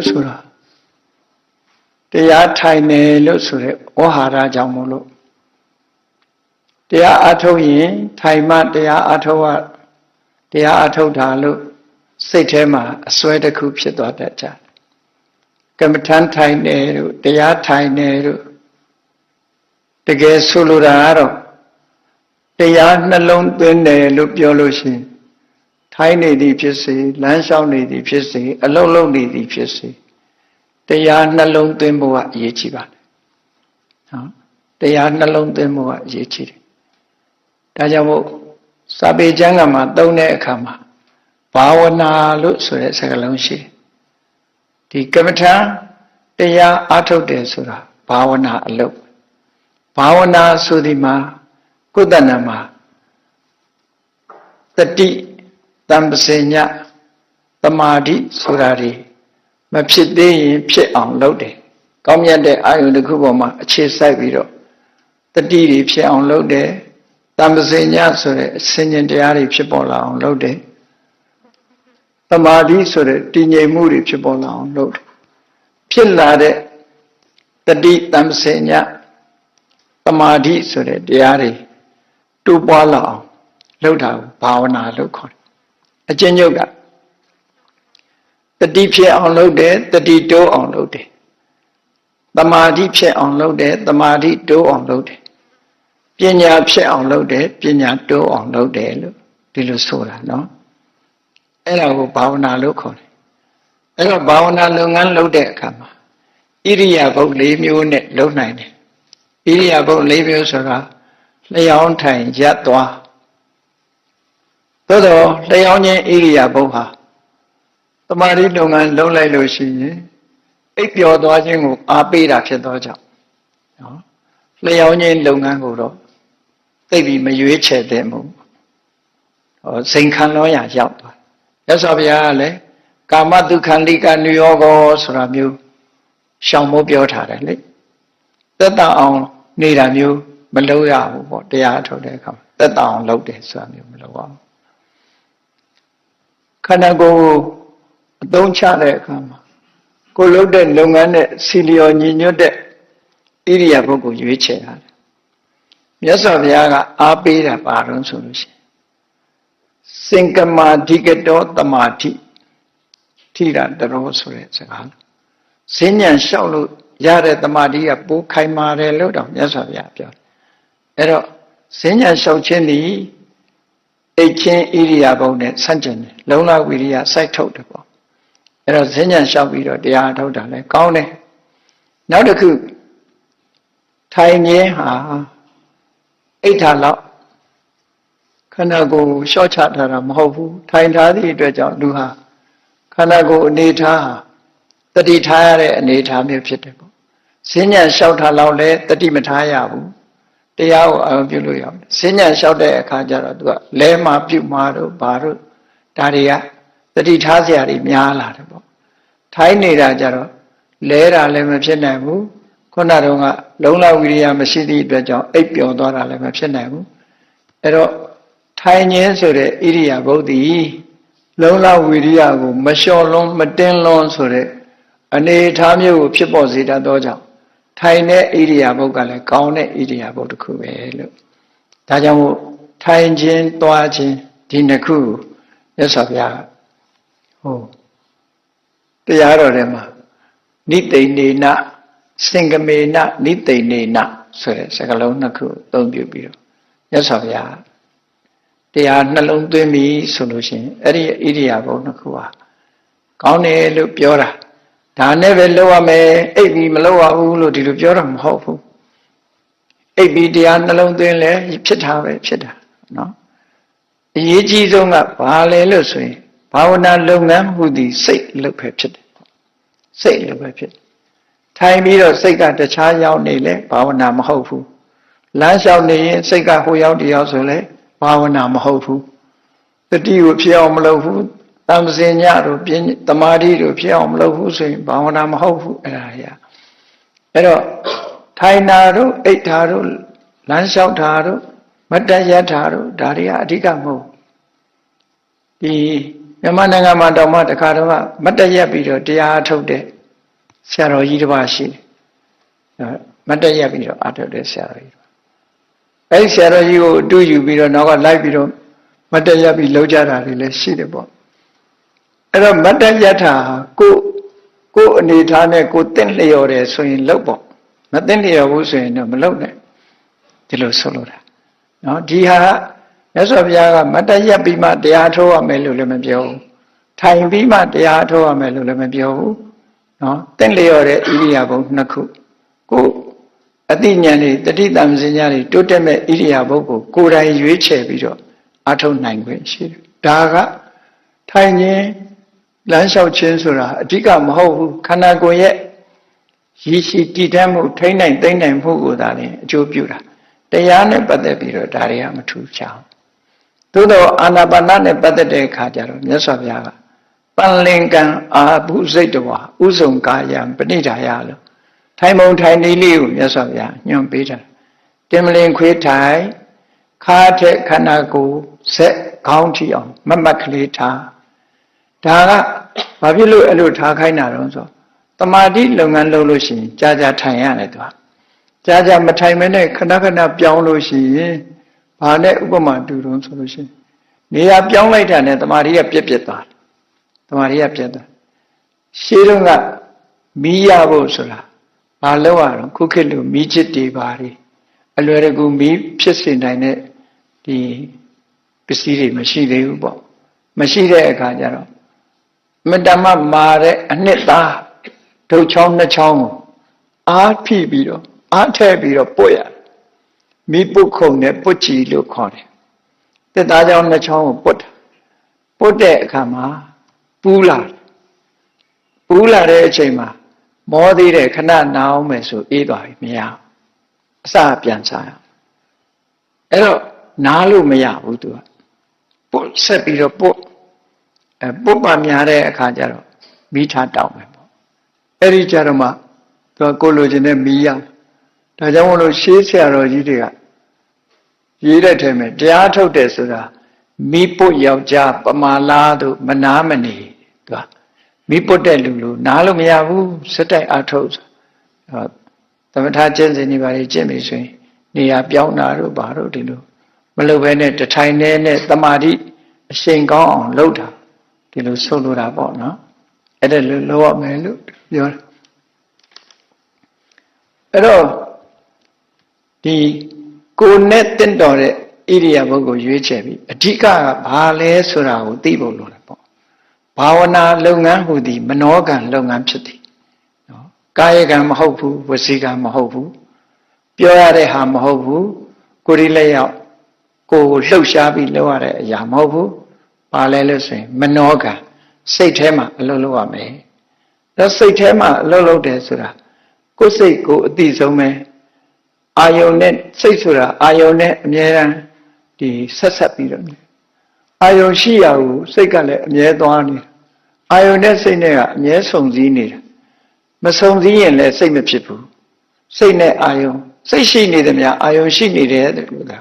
ဆိုတာတရားထိုင်တယ်လို့ဆိုတဲ့ဝဟာရကြောင့်မို့လို့တရားအထုတ်ရင်ထိုင်မှတရားအထုတ်တာလို့စိတ်ထဲမှာအစွဲတစ်ခုဖြစ်သွားတတ်ကြတယ်ကမ္မထမ်းထိုင်တယ်လို့တရားထိုင်တယ်လို့တကယ်ဆိုလိုတာကတော့တရားနှလုံးသွင်းတယ်လို့ပြောလို့ရှိရင်ထိုင်နေသည်ဖြစ်စေလမ်းလျှောက်နေသည်ဖြစ်စေအလုံးလုံးနေသည်ဖြစ်စေတရားနှလုံးသွင်းဖို့ကအရေးကြီးပါတယ်နော်တရားနှလုံးသွင်းဖို့ကအရေးကြီးတယ်ဒါကြောင့်မို့စာပေကျမ်းဂန်မှာသုံးတဲ့အခါမှာဘာဝနာလို့ဆိုတဲ့စကားလုံးရှိတယ်ဒီကမ္မထံတရားအားထုတ်တယ်ဆိုတာဘာဝနာအလုပ်ဘာဝနာဆိုဒီမှာကုသနာမှာတတိတမ္ပစေညသမာဓိဆိုတာတွေမဖြစ်သေးရင်ဖြစ်အောင်လုပ်တယ်ကောင်းမြတ်တဲ့အာယုန်တစ်ခုပေါ်မှာအခြေစိုက်ပြီးတော့တတိတွေဖြစ်အောင်လုပ်တယ်တမ္ပစေညဆိုတဲ့အစဉ်ဉ္တရားတွေဖြစ်ပေါ်လာအောင်လုပ်တယ်သမာဓိဆိုတဲ့တည်ငြိမ်မှုတွေဖြစ်ပေါ်လာအောင်လုပ်တယ်ဖြစ်လာတဲ့တတိတမ္ပစေညသမာဓိဆိုတဲ့တရားတွေတိုးပွားလာအောင်လုပ်တာကိုဘာဝနာလို့ခေါ်တယ်အကျဉ်းချုပ်ကတတိဖြစ်အောင်လုပ်တယ်တတိတိုးအောင်လုပ်တယ်သမာဓိဖြစ်အောင်လုပ်တယ်သမာဓိတိုးအောင်လုပ်တယ်ပညာဖြစ်အောင်လုပ်တယ်ပညာတိုးအောင်လုပ်တယ်လို့ဒီလိုဆိုတာနော်အဲ့ဒါကိုဘာဝနာလို့ခေါ်တယ်အဲ့တော့ဘာဝနာလုပ်ငန်းလုပ်တဲ့အခါမှာဣရိယာပုတ်၄မျိုးနဲ့လုပ်နိုင်တယ်ဣရိယာပုတ်၄မျိုးဆိုတာလျှောင်းထိုင်ရပ်သွားသို့တော့လျှောင်းခြင်းဣရိယာပုတ်ဟာတမာရီလုပ်ငန်းလုပ်လိုက်လို့ရှိရင်အိပ်ပျော်သွားခြင်းကိုအားပေးတာဖြစ်သောကြောင့်နော်လျှောင်းခြင်းလုပ်ငန်းကိုတော့သိပြီးမရွေးချယ်တဲ့မို့စိန်ခံလို့ရောက်သွားမြတ်စွာဘုရားကလည်းကာမတုခန္တိကနုယောဂောဆိုတာမျိုးရှောင်မိုးပြောထားတယ်လေသက်သာအောင်နေတာမျိုးမလုပ်ရဘူးပေါ့တရားထုတ်တဲ့အခါသက်သာအောင်လုပ်တယ်ဆိုတာမျိုးမလုပ်အောင်ခန္ဓာကိုယ်အသုံးချတဲ့အခါမှာကိုယ်လုပ်တဲ့လုပ်ငန်းနဲ့စီလျော်ညီညွတ်တဲ့ဣရိယာပုဂ္ဂိုလ်ရွေးချယ်ရတယ်မြတ်စွာဘုရားကအားပေးတာပါတော့ဆိုလို့ရှိရင်စင်ကမာဓိကတောတမာတိထိရတရောဆိုတဲ့စကားဈဉ္ဉံလျှောက်လို့ရတဲ့တမာတိကပိုးခိုင်မာတယ်လို့တော့မြတ်စွာဘုရားပြောတယ်အဲ့တော့ဈဉ္ဉံလျှောက်ခြင်းသည်အိတ်ချင်းဣရိယာပုနဲ့ဆန့်ကျင်တယ်လုံလဝိရိယစိုက်ထုတ်တယ်ပေါ့အဲ့တော့ဈဉ္ဉံလျှောက်ပြီးတော့တရားထုတ်တာလည်းကောင်းတယ်နောက်တစ်ခုထိုင်ခြင်းဟာအိဋ္ဌာလောက်ခန္ဓာကိုယ်လျှော့ချထားတာမဟုတ်ဘူးထိုင်ထားသည့်အတွက်ကြောင့်လူဟာခန္ဓာကိုယ်အနေထားတတိထားရတဲ့အနေထားမျိုးဖြစ်တယ်ပေါ့ဈဉ္ဉံလျှောက်ထားလောက်လည်းတတိမထားရဘူးတရားကိုအယုံပြုလို့ရအောင်ဈဉ္ဉံလျှောက်တဲ့အခါကျတော့သူကလဲမှာပြုမှာတို့ဘာတို့ဒါတွေကတတိထားစရာတွေများလာတယ်ပေါ့ထိုင်နေတာကြတော့လဲတာလည်းမဖြစ်နိုင်ဘူးခုနတုန်းကလုံလဝိရိယမရှိသည့်အတွက်ကြောင့်အိပ်ပျော်သွားတာလည်းမဖြစ်နိုင်ဘူးအဲ့တော့ထိုင်ခြင်းဆိုတဲ့ဣရိယာပုတ်တိလုံလဝိရိယကိုမလျှော့လွန်းမတင်းလွန်းဆိုတဲ့အနေအထားမျိုးကိုဖြစ်ပေါ်စေတတ်သောကြောင့်ထိုင်တဲ့ဣရိယာပုတ်ကလည်းကောင်းတဲ့ဣရိယာပုတ်တစ်ခုပဲလို့ဒါကြောင့်မို့ထိုင်ခြင်းသွားခြင်းဒီနှစ်ခုကိုမြတ်စွာဘုရားတရားတော်ထဲမှာနိသိဏေနစင်ကမေနနိသိဏေနဆိုတဲ့စကားလုံးနှစ်ခုအသုံးပြုပြီးတော့မြတ်စွာဘုရားတရားနှလုံးသွင်းပြီဆိုလို့ရှိရင်အဲ့ဒီဣရိယာပုနှစ်ခုဟာကောင်းတယ်လို့ပြောတာဒါနဲ့ပဲလုပ်ရမယ်အိပ်ပြီးမလုပ်ရဘူးလို့ဒီလိုပြောတာမဟုတ်ဘူးအိပ်ပြီးတရားနှလုံးသွင်းလဲဖြစ်တာပဲဖြစ်တာနော်အရေးကြီးဆုံးကဘာလဲလို့ဆိုရင်ဘာဝနာလုပ်ငန်းမှုသည်စိတ်လုပ်ပဲဖြစ်တယ်စိတ်လုပ်ပဲဖြစ်ထိုင်ပြီးတော့စိတ်ကတခြားရောက်နေလဲဘာဝနာမဟုတ်ဘူးလမ်းလျှောက်နေရင်စိတ်ကဟိုရောက်ဒီရောက်ဆိုလဲဘာဝနာမဟုတ်ဘူးတတိကိုဖြစ်အောင်မလုပ်ဘူးတမ္ပဇင်ညတို့တမာတိတို့ဖြစ်အောင်မလုပ်ဘူးဆိုရင်ဘာဝနာမဟုတ်ဘူးအဲ့ဒါကြီးအဲ့တော့ထိုင်တာတို့အိတ်တာတို့လမ်းလျှောက်တာတို့မတ္တယထာတို့ဒါတွေကအဓိကမဟုတ်ဒီ မြန်မာနိုင်ငံမှာတောင်မှတခါတော့မတ်တရက်ပြီးတော့တရားအထုတ်တဲ့ဆရာတော်ကြီးတစ်ပါးရှိတယ်မတ်တရက်ပြီးတော့အထုတ်တဲ့ဆရာတော်ကြီးအဲဒီဆရာတော်ကြီးကိုအတူယူပြီးတော့နောက်ကလိုက်ပြီးတော့မတ်တရက်ပြီးလောက်ကြတာတွေလည်းရှိတယ်ပေါ့အဲ့တော့မတ်တရက်တာကိုအနေထားနဲ့ကိုတင့်လျော်တယ်ဆိုရင်လောက်ပေါ့မတင့်လျော်ဘူးဆိုရင်တော့မလုပ်နဲ့ဒီလိုဆိုလိုတာနော်ဒီဟာမြတ်စွာဘုရားကမတ်တရက်ပြီးမှတရားထုတ်ရမယ်လို့လည်းမပြောဘူးထိုင်ပြီးမှတရားထုတ်ရမယ်လို့လည်းမပြောဘူးနော်တင့်လျော်တဲ့ဣရိယာပုနှစ်ခုကိုအတိညာဉ်တွေတတိတံစဉ္ညာတွေတိုးတက်မဲ့ဣရိယာပုကိုယ်တိုင်ရွေးချယ်ပြီးတော့အထုတ်နိုင်ခွင့်ရှိတယ်ဒါကထိုင်ခြင်းလမ်းလျှောက်ခြင်းဆိုတာအဓိကမဟုတ်ဘူးခန္ဓာကိုယ်ရဲ့ရည်ရှိတည်တတ်မှုထိန်းနိုင်သိမ့်နိုင်မှုကိုသာလျှင်အကျိုးပြုတာတရားနဲ့ပတ်သက်ပြီးတော့ဒါတွေကမထူးခြားဘူးသို့တော့အာနာပါနနဲ့ပတ်သက်တဲ့အခါကျတော့မြတ်စွာဘုရားကပန်လင်ကံအာဘုစိတ်တဝါဥဆုံကာယံပဏိဒါယလို့ထိုင်ပုံထိုင်နည်းလေးကိုမြတ်စွာဘုရားညွှန်ပေးတာတင်မလင်ခွေးထိုင်ခါထက်ခန္ဓာကိုယ်ဆက်ခေါင်းထိအောင်မမတ်ကလေးထားဒါကဘာဖြစ်လို့အဲ့လိုထားခိုင်းတာတော့ဆိုတမာတိလုပ်ငန်းလုပ်လို့ရှိရင်ကြာကြာထိုင်ရတယ်သူကကြာကြာမထိုင်မနဲ့ခဏခဏပြောင်းလို့ရှိရင်ဘာနဲ့ဥပမာတူတုံးဆိုလို့ရှိရင်နေရာပြောင်းလိုက်တာနဲ့တမာတိကပြက်သွားတယ်တမာတိကပြက်သွားရှင်းတော့ကမီးရဖို့ဆိုတာဘာလို့ရတော့ခုခေတ်လူမီးချစ်တွေပါလေအလွယ်တကူမီးဖြစ်စေနိုင်တဲ့ဒီပစ္စည်းတွေမရှိသေးဘူးပေါ့မရှိတဲ့အခါကျတော့မတမမာတဲ့အနှစ်သားဒုတ်ချောင်းနှစ်ချောင်းကိုအားဖိပြီးတော့အားထည့်ပြီးတော့ပုတ်ရမိပုတ်ခုံနဲ့ပုတ်ချီလို့ခေါ်တယ်တက်သားချောင်းနှစ်ချောင်းကိုပုတ်တဲ့အခါမှာပူးလာတဲ့အချိန်မှာမောသေးတဲ့ခဏနာအောင်မယ်ဆိုအေးသွားပြီမရအစပြန်စားရအဲ့တော့နားလို့မရဘူးသူကပုတ်ဆက်ပြီးတော့ပုတ်ပါများတဲ့အခါကျတော့မိထားတောင်းမယ်ပေါ့အဲ့ဒီကြတော့မှသူကကိုလိုချင်တဲ့မိရဒါကြောင့်မလို့ရှေးဆရာတော်ကြီးတွေကရေးတဲ့ထဲမှာတရားထုတ်တယ်ဆိုတာမိပုတ်ယောက်ျားပမာလားတို့မနာမနေသူကမိပုတ်တဲ့လူလို့နားလို့မရဘူးစက်တိုက်အထုတ်သမထကျင့်စဉ်တွေပါလေကျင့်ပြီဆိုရင်နေရာပြောင်းတာတို့ဘာတို့ဒီလိုမလုပ်ဘဲနဲ့တထိုင်နဲ့တမာတိအရှိန်ကောင်းအောင်လုပ်တာဒီလိုဆိုလိုတာပေါ့နော်အဲ့ဒါလိုလုပ်ရမယ်လို့ပြောတယ်အဲ့တော့ဒီကိုယ်နဲ့တင့်တော်တဲ့ဣရိယာပုကိုရွေးချယ်ပြီးအဓိကကဘာလဲဆိုတာကိုသိဖို့လိုတယ်ပေါ့ဘာဝနာလုပ်ငန်းဟူသည်မနောကံလုပ်ငန်းဖြစ်သည်နော်ကာယကံမဟုတ်ဘူးဝစီကံမဟုတ်ဘူးပြောရတဲ့ဟာမဟုတ်ဘူးကိုယ်ဒီလက်ရောက်ကိုယ်ကိုလှုပ်ရှားပြီးလုပ်ရတဲ့အရာမဟုတ်ဘူးဘာလဲလို့ဆိုရင်မနောကံစိတ်ထဲမှာအလုပ်လုပ်ရမယ်ဒါစိတ်ထဲမှာအလုပ်လုပ်တယ်ဆိုတာကိုယ်စိတ်ကိုအတိဆုံးပဲအာယုန်နဲ့စိတ်ဆိုတာအာယုန်နဲ့အမြဲတမ်းဒီဆက်ပြီးတော့အာယုန်ရှိရကိုစိတ်ကလည်းအမြဲသွားနေတာအာယုန်နဲ့စိတ်နဲ့ကအမြဲဆုံစည်းနေတာမဆုံစည်းရင်လည်းစိတ်မဖြစ်ဘူးစိတ်နဲ့အာယုန်စိတ်ရှိနေတယ်များအာယုန်ရှိနေတယ်လို့က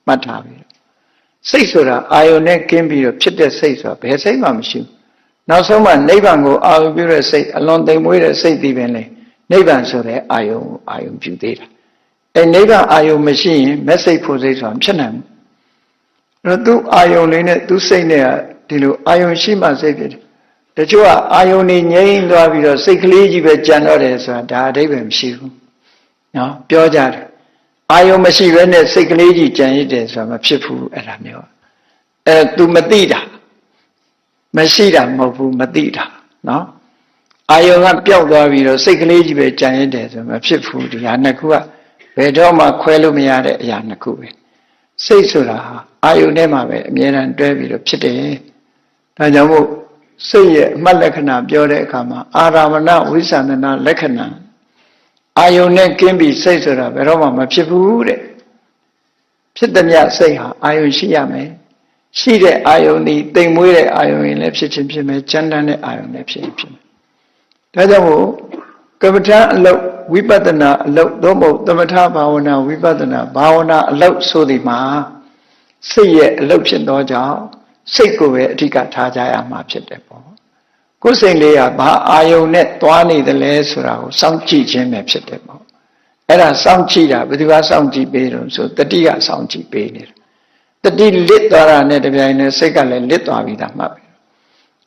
မှတ်ထားပြီစိတ်ဆိုတာအာယုန်နဲ့ကင်းပြီးတော့ဖြစ်တဲ့စိတ်ဆိုတာဘယ်စိတ်မှမရှိဘူးနောက်ဆုံးမှနိဗ္ဗာန်ကိုအာရုံပြုတဲ့စိတ်အလွန်သိမ်မွေးတဲ့စိတ်ဒီပင်လေနိဗ္ဗာန်ဆိုတဲ့အာယုံပြုသေးတာအဲနိဗ္ဗာန်အာယုံမရှိရင်မက်စိတ်ဖို့စိတ်ဆိုတာဖြစ်နိုင်ဘူးအဲ့တော့သူအာယုံလေးနဲ့သူစိတ်နဲ့ကဒီလိုအာယုံရှိမှစိတ်ဖြစ်တယ်တချို့ကအာယုံနေငြိမ်းသွားပြီးတော့စိတ်ကလေးကြီးပဲကြံတော့တယ်ဆိုတာဒါအဓိပ္ပာယ်မရှိဘူးနော်ပြောကြတယ်အာယုံမရှိဘဲနဲ့စိတ်ကလေးကြီးကြံရစ်တယ်ဆိုတာမဖြစ်ဘူးအဲ့ဒါမျိုးသူမသိတာမရှိတာမဟုတ်ဘူးမသိတာနော်အာယုံကပျောက်သွားပြီးတော့စိတ်ကလေးကြီးပဲကြံရစ်တယ်ဆိုမဖြစ်ဘူးဒီဟာနှစ်ခုကဘယ်တော့မှခွဲလို့မရတဲ့အရာနှစ်ခုပဲစိတ်ဆိုတာအာယုံထဲမှာပဲအမြဲတမ်းတွဲပြီးတော့ဖြစ်တယ်ဒါကြောင့်မို့စိတ်ရဲ့အမှတ်လက္ခဏာပြောတဲ့အခါမှာအာရမဏဝိသန္ဒနာလက္ခဏာအာယုန်နဲ့ကင်းပြီးစိတ်ဆိုတာဘယ်တော့မှမဖြစ်ဘူးတဲ့ဖြစ်သည်မြစိတ်ဟာအာယုန်ရှိရမယ်ရှိတဲ့အာယုန်ဒီတိမ်မွေးတဲ့အာယုန်ရင်လည်းဖြစ်ချင်းဖြစ်မယ်ကြမ်းတမ်းတဲ့အာယုန်လည်းဖြစ်မယ်ဒါကြောင့်မို့ကမ္မထာအလုပ်ဝိပဿနာအလုပ်သို့မဟုတ်သမထဘာဝနာဝိပဿနာဘာဝနာအလုပ်ဆိုဒီမှာစိတ်ရဲ့အလုပ်ဖြစ်သောကြောင့် စိတ်ကိုပဲအဓိကထားကြရမှာဖြစ်တယ်ပေါ့ကိုယ်စိတ်လေးကဘာအာယုံနဲ့သွားနေတယ်လဲဆိုတာကိုစောင့်ကြည့်ခြင်းပဲဖြစ်တယ်ပေါ့အဲ့ဒါစောင့်ကြည့်တာဘယ်သူကစောင့်ကြည့်ပေးလို့ဆိုတတိကစောင့်ကြည့်ပေးနေတာတတိလစ်သွားတာနဲ့တပြိုင်နက်စိတ်ကလည်းလစ်သွားပြီးသားမှတ်ပဲ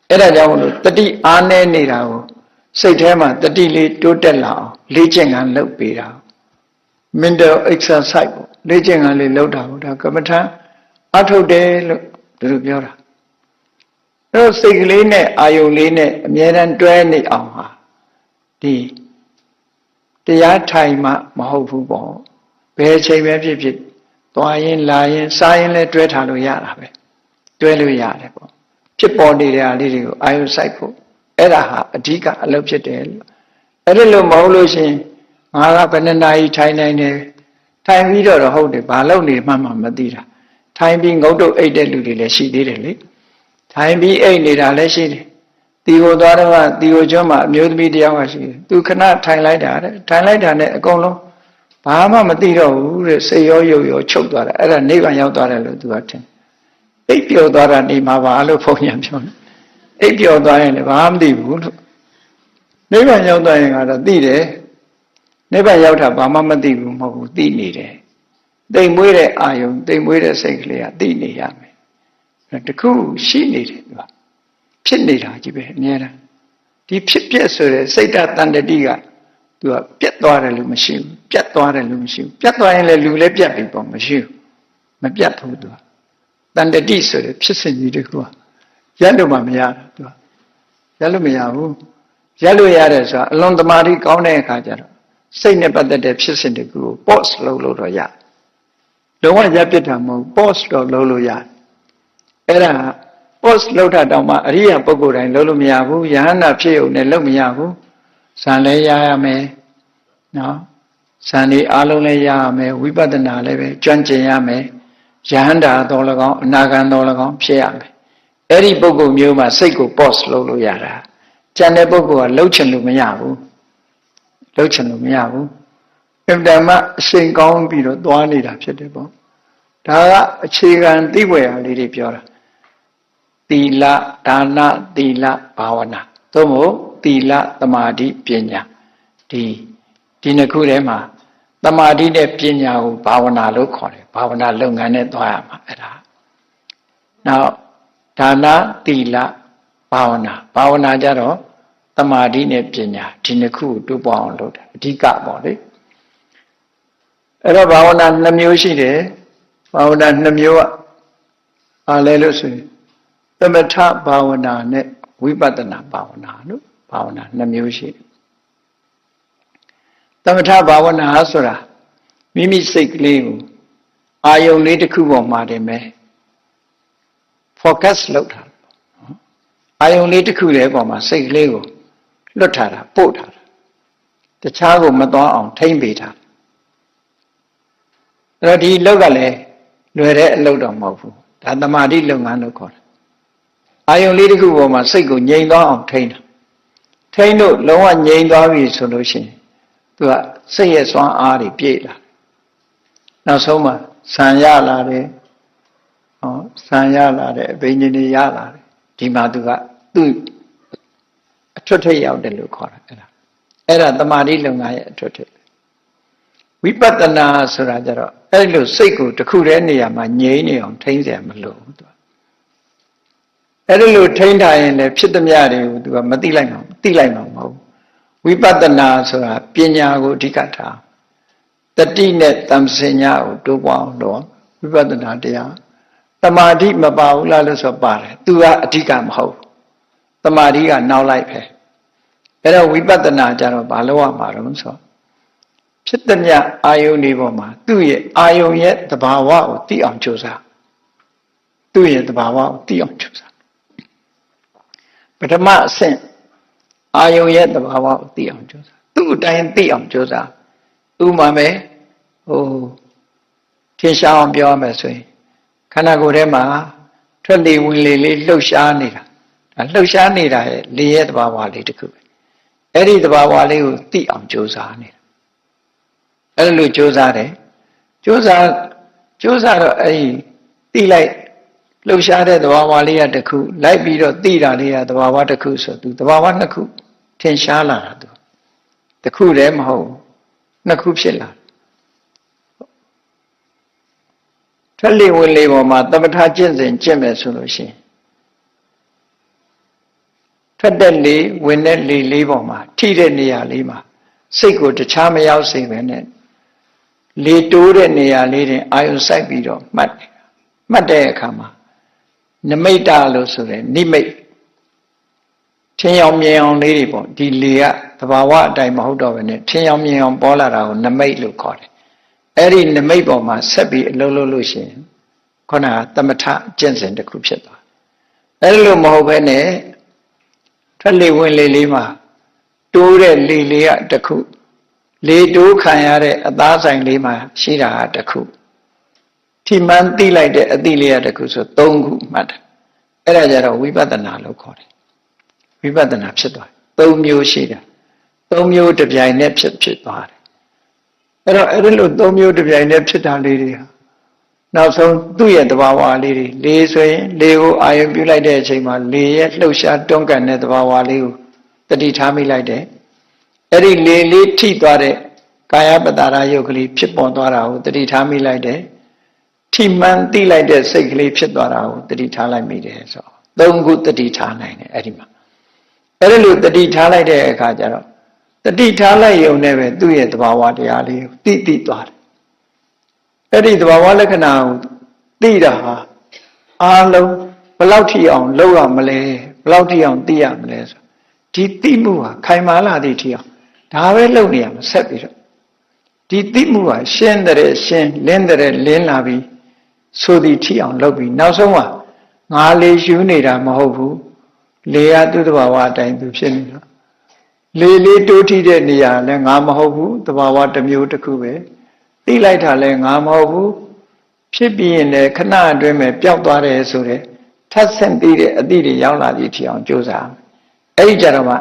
အဲ့ဒါကြောင့်မလို့တတိအားနည်းနေတာကိုစိတ်ထဲမှာတတိလေးတိုးတက်လာအောင်လေ့ကျင့်ခန်းလုပ်ပေးတာ mental exercise ပေါ့လေ့ကျင့်ခန်းလေးလုပ်တာဟုတ်ဒါကမ္မထအထုတ်တယ်လို့သူတို့ပြောတာအဲ့တော့စိတ်ကလေးနဲ့အာယုံလေးနဲ့အမြဲတမ်းတွဲနေအောင်ဟာဒီတရားထိုင်မှမဟုတ်ဘူးပေါ့ဘယ်အချိန်ပဲဖြစ်ဖြစ်သွားရင်လာရင်စားရင်လည်းတွဲထားလို့ရတာပဲတွဲလို့ရတယ်ပေါ့ဖြစ်ပေါ်နေတဲ့အားလေးတွေကိုအာယုံစိုက်ဖို့အဲ့ဒါဟာအဓိကအလုပ်ဖြစ်တယ်လို့အဲ့ဒါလို့မဟုတ်လို့ရှင်ငါကဘယ်နှစ်နာရီထိုင်နိုင်တယ်ထိုင်ပြီးတော့ဟုတ်တယ်ဘာလို့နေမှမသိတာထိုင်ပြီးငုတ်တုတ်အိတ်တဲ့လူတွေလည်းရှိသေးတယ်လေထိုင်ပြီးအိတ်နေတာလည်းရှိတယ်တီကိုသွားတော့တီကိုကျွန်းမှာအမျိုးသမီးတယောက်ကရှိတယ်သူခဏထိုင်လိုက်တာတဲ့ထိုင်လိုက်တာနဲ့အကုန်လုံးဘာမှမသိတော့ဘူးတဲ့စိတ်ရောရုပ်ရောချုပ်သွားတာအဲ့ဒါနိဗ္ဗာန်ရောက်သွားတယ်လို့သူကထင်အိပ်ပျော်သွားတာနေမှာပါလို့ဘုန်းကြီးပြောတယ်အိပ်ပျော်သွားရင်လည်းဘာမှမသိဘူးလို့နိဗ္ဗာန်ရောက်သွားရင်ကတော့သိတယ်နိဗ္ဗာန်ရောက်တာဘာမှမသိဘူးမဟုတ်ဘူးသိနေတယ်တိမ်မွေးတဲ့အာယုံတိမ်မွေးတဲ့စိတ်ကလေးကသိနေရမယ်တခုရှိနေတယ်သူကဖြစ်နေတာကြီးပဲအများအားဒီဖြစ်ပြက်ဆိုတဲ့စိတ်တတန်တတိကသူကပြက်သွားတယ်လို့မရှိဘူးပြက်သွားတယ်လို့မရှိဘူးပြက်သွားရင်လည်းလူလည်းပြက်ပြီပေါ့မရှိဘူးမပြက်ဘူးသူကတန်တတိဆိုတဲ့ဖြစ်စဉ်ကြီးတခုကရက်လို့မှမရဘူးသူကရက်လို့မရဘူးရက်လို့ရတယ်ဆိုတာအလွန်တမာတိကောင်းတဲ့အခါကျတော့စိတ်နဲ့ပတ်သက်တဲ့ဖြစ်စဉ်တခုကို pause လုပ်လို့တော့ရလုံးဝရပ်ပစ်တာမဟုတ် pause တော့လုပ်လို့ရတယ်အဲ့ဒါ pause လုပ်တာတောင်မှအရိယာပုဂ္ဂိုလ်တိုင်းလုပ်လို့မရဘူးယဟန္တာဖြစ်ုံနဲ့လုပ်မရဘူးဇန်လည်းရရမယ်နော်ဇန်ဒီအားလုံးလည်းရရမယ်ဝိပဿနာလည်းပဲကျွမ်းကျင်ရမယ်ယဟန္တာတော်၎င်းအနာဂံတော်၎င်းဖြစ်ရမယ်အဲ့ဒီပုဂ္ဂိုလ်မျိုးမှာစိတ်ကို pause လုပ်လို့ရတာကျန်တဲ့ပုဂ္ဂိုလ်ကလှုပ်ချင်လို့မရဘူးလှုပ်ချင်လို့မရဘူးအမှန်တမ်းအချိန်ကောင်းပြီးတော့သွားနေတာဖြစ်တယ်ပေါ့ဒါကအခြေခံသိဝေရာလေးတွေပြောတာသီလဒါနသီလဘာဝနာသို့မဟုတ်သီလသမာဓိပညာဒီနှစ်ခုထဲမှာသမာဓိနဲ့ပညာကိုဘာဝနာလို့ခေါ်တယ်ဘာဝနာလုပ်ငန်းနဲ့သွားရမှာအဲ့ဒါနောက်ဒါနသီလဘာဝနာကြတော့သမာဓိနဲ့ပညာဒီနှစ်ခုကိုတိုးပွားအောင်လုပ်တာအဓိကပေါ့လေအဲ့တော့ဘာဝနာ2မျိုးရှိတယ်ဘာဝနာ2မျိုးကဘာလဲလို့ဆိုရင်သမထဘာဝနာနဲ့ဝိပဿနာဘာဝနာလို့ဘာဝနာ2မျိုးရှိတယ်သမထဘာဝနာဆိုတာမိမိစိတ်ကလေးကိုအာယုံလေးတစ်ခုပေါ်မှာတင်ပဲ focus လုပ်တာအာယုံလေးတစ်ခုတည်းပေါ်မှာစိတ်ကလေးကိုလွတ်ထားတာပို့ထားတာတခြားကိုမသွားအောင်ထိမ့်ပေးတာအဲ့တော့ဒီလောက်ကလည်းလွယ်တဲ့အလုပ်တော့မဟုတ်ဘူးဒါသမာဓိလုပ်ငန်းလို့ခေါ်တယ်အာယုံလေးတစ်ခုပေါ်မှာစိတ်ကိုငြိမ်သွားအောင်ထိမ့်တာထိမ့်လို့လုံးဝငြိမ်သွားပြီဆိုလို့ရှိရင်သူကစိတ်ရဲ့စွမ်းအားတွေပြည့်လာနောက်ဆုံးမှာဆံရလာတယ်ဆံရလာတယ်အဘိညာဉ်တွေရလာတယ်ဒီမှာသူကသူ့အထွတ်ထိပ်ရောက်တယ်လို့ခေါ်တာအဲ့ဒါသမာဓိလုပ်ငန်းရဲ့အထွတ်ထိပ်ဝိပဿနာဆိုတာကြတော့အဲ့လိုစိတ်ကိုတစ်ခုတည်းနေရာမှာငြိမ်နေအောင်ထိန်းเสียမလို့သူအဲ့လိုထိန်းထားရင်လည်းဖြစ်သမျှတွေကိုသူကမသိလိုက်မှာမဟုတ်ဝိပဿနာဆိုတာပညာကိုအဓိကထားတတိနဲ့တမ္ပစညာကိုတိုးပွားအောင်တော့ဝိပဿနာတရားတမာဓိမပါဘူးလားလို့ဆိုပါတယ်သူကအဓိကမဟုတ်တမာဓိကနောက်လိုက်ပဲအဲ့တော့ဝိပဿနာကြတော့ဘာလို့ရမှာတော့ဆိုဖြစ်သမျှအာယုန်ဒီပေါ်မှာသူ့ရဲ့အာယုန်ရဲ့သဘာဝကိုသိအောင်ကြိုးစားသူ့ရဲ့သဘာဝကိုသိအောင်ကြိုးစားပထမအဆင့်အာယုန်ရဲ့သဘာဝကိုသိအောင်ကြိုးစားသူ့အတိုင်းသိအောင်ကြိုးစားဥပမာပဲထင်ရှားအောင်ပြောရမယ်ဆိုရင်ခန္ဓာကိုယ်ထဲမှာထွက်လေဝင်လေလေးလှုပ်ရှားနေတာဒါလှုပ်ရှားနေတာရဲ့လေရဲ့သဘာဝလေးတစ်ခုပဲအဲ့ဒီသဘာဝလေးကိုသိအောင်ကြိုးစားနေတာအဲ့လိုကြိုးစားတယ်ကြိုးစားတော့အဲ့ဒီသိလိုက် လှုပ်ရှားတဲ့သဘာဝလေးရတစ်ခုလိုက်ပြီးတော့သိတာလေးရသဘာဝတစ်ခုဆိုသူသဘာဝနှစ်ခုထင်ရှားလာတာသူတစ်ခုတည်းမဟုတ်နှစ်ခုဖြစ်လာထက်လေဝင်လေပေါ်မှာသမထကျင့်စဉ်ကျင့်မယ်ဆိုလို့ရှိရင်ထွက်တဲ့လေဝင်တဲ့လေလေးပေါ်မှာထိတဲ့နေရာလေးမှာစိတ်ကိုတခြားမရောက်စေပဲနဲ့လေတိုးတဲ့နေရာလေးတင်အာယုစိုက်ပြီးတော့မှတ်တဲ့အခါမှာနမိတ်တာလို့ဆိုတဲ့နိမိတ်ထင်အောင်မြင်အောင်လေးတွေပေါ့ဒီလေကသဘာဝအတိုင်းမဟုတ်တော့ဘဲနဲ့ထင်အောင်မြင်အောင်ပေါ်လာတာကိုနမိတ်လို့ခေါ်တယ်အဲ့ဒီနမိတ်ပေါ်မှာဆက်ပြီးအလုံးလုံးလို့ရှိရင်ခုနကသမထကျင့်စဉ်တစ်ခုဖြစ်သွားအဲ့လိုမဟုတ်ဘဲနဲ့ထွက်လေဝင်လေလေးမှာတိုးတဲ့လေလေးကတစ်ခုလေတိုးခံရတဲ့အသားဆိုင်လေးမှာရှိတာကတစ်ခုထိမှန်သိလိုက်တဲ့အသည့်လေးရတစ်ခုဆို၃ခုမှတ်တယ်အဲ့ဒါကြတော့ဝိပဿနာလို့ခေါ်တယ်ဝိပဿနာဖြစ်သွားတယ်၃မျိုးရှိတယ်၃မျိုးတစ်ပြိုင်နက်ဖြစ်သွားတယ်အဲ့တော့အဲ့ဒီလို၃မျိုးတစ်ပြိုင်နက်ဖြစ်တာလေးတွေဟာနောက်ဆုံးသူ့ရဲ့သဘာဝလေးတွေလေဆိုရင်လေကိုအာရုံပြုလိုက်တဲ့အချိန်မှာလေရဲ့လှုပ်ရှားတွန်းကန်တဲ့သဘာဝလေးကိုတတိထားမိလိုက်တယ်အဲ့ဒီလေလေးထိသွားတဲ့ကာယပတာရယုတ်ကလေးဖြစ်ပေါ်သွားတာကိုတတိထားမိလိုက်တယ်ထိမှန်သိလိုက်တဲ့စိတ်ကလေးဖြစ်သွားတာကိုတတိထားလိုက်မိတယ်ဆိုတော့၃ခုတတိထားနိုင်တယ်အဲ့ဒီမှာအဲ့ဒီလိုတတိထားလိုက်တဲ့အခါကျတော့တတိထားလိုက်ရုံနဲ့ပဲသူ့ရဲ့သဘာဝတရားလေးကိုသိသွားတယ်အဲ့ဒီသဘာဝလက္ခဏာကိုသိတာဟာအားလုံးဘယ်လောက်ထိအောင်လုပ်ရမလဲဘယ်လောက်ထိအောင်သိရမလဲဆိုဒီသိမှုဟာခိုင်မာလာသည့်ထိအောင်ဒါပဲလုပ်နေရမှာဆက်ပြီးတော့ဒီသိမှုဟာရှင်းတဲ့ရှင်းလင်းတဲ့လင်းလာပြီးဆိုသည်ထိအောင်လုပ်ပြီးနောက်ဆုံးကငါလေယူနေတာမဟုတ်ဘူးလေရသူ့သဘာဝအတိုင်းသူဖြစ်နေတော့လေလေးတိုးထိတဲ့နေရာလည်းငါမဟုတ်ဘူးသဘာဝတစ်မျိုးတစ်ခုပဲသိလိုက်တာလည်းငါမဟုတ်ဘူးဖြစ်ပြီးရင်လည်းခဏအတွင်းမှာပျောက်သွားတယ်ဆိုတဲ့ထပ်ဆင့်သိတဲ့အသည့်တွေရောက်လာသည့်ထိအောင်ကြိုးစားအဲ့ဒီကြတော့မှ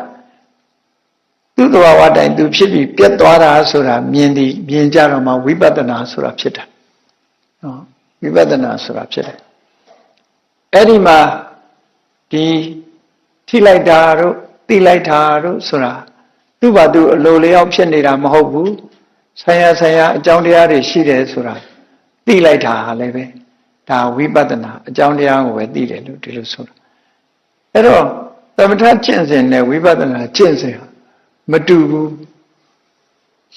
သူ့သဘာဝတိုင်းသူဖြစ်ပြီးပြတ်သွားတာဆိုတာမြင်ကြတော့မှဝိပဿနာဆိုတာဖြစ်တာနော်ဝိပဿနာဆိုတာဖြစ်တယ်အဲ့ဒီမှာဒီထိလိုက်တာတို့သိလိုက်တာတို့ဆိုတာသူ့ဘာသူအလိုလျောက်ဖြစ်နေတာမဟုတ်ဘူးဆိုင်ရာအကြောင်းတရားတွေရှိတယ်ဆိုတာသိလိုက်တာလည်းပဲဒါဝိပဿနာအကြောင်းတရားကိုပဲသိတယ်လို့ဒီလိုဆိုတာအဲ့တော့သမထကျင့်စဉ်နဲ့ဝိပဿနာကျင့်စဉ်မတူဘူး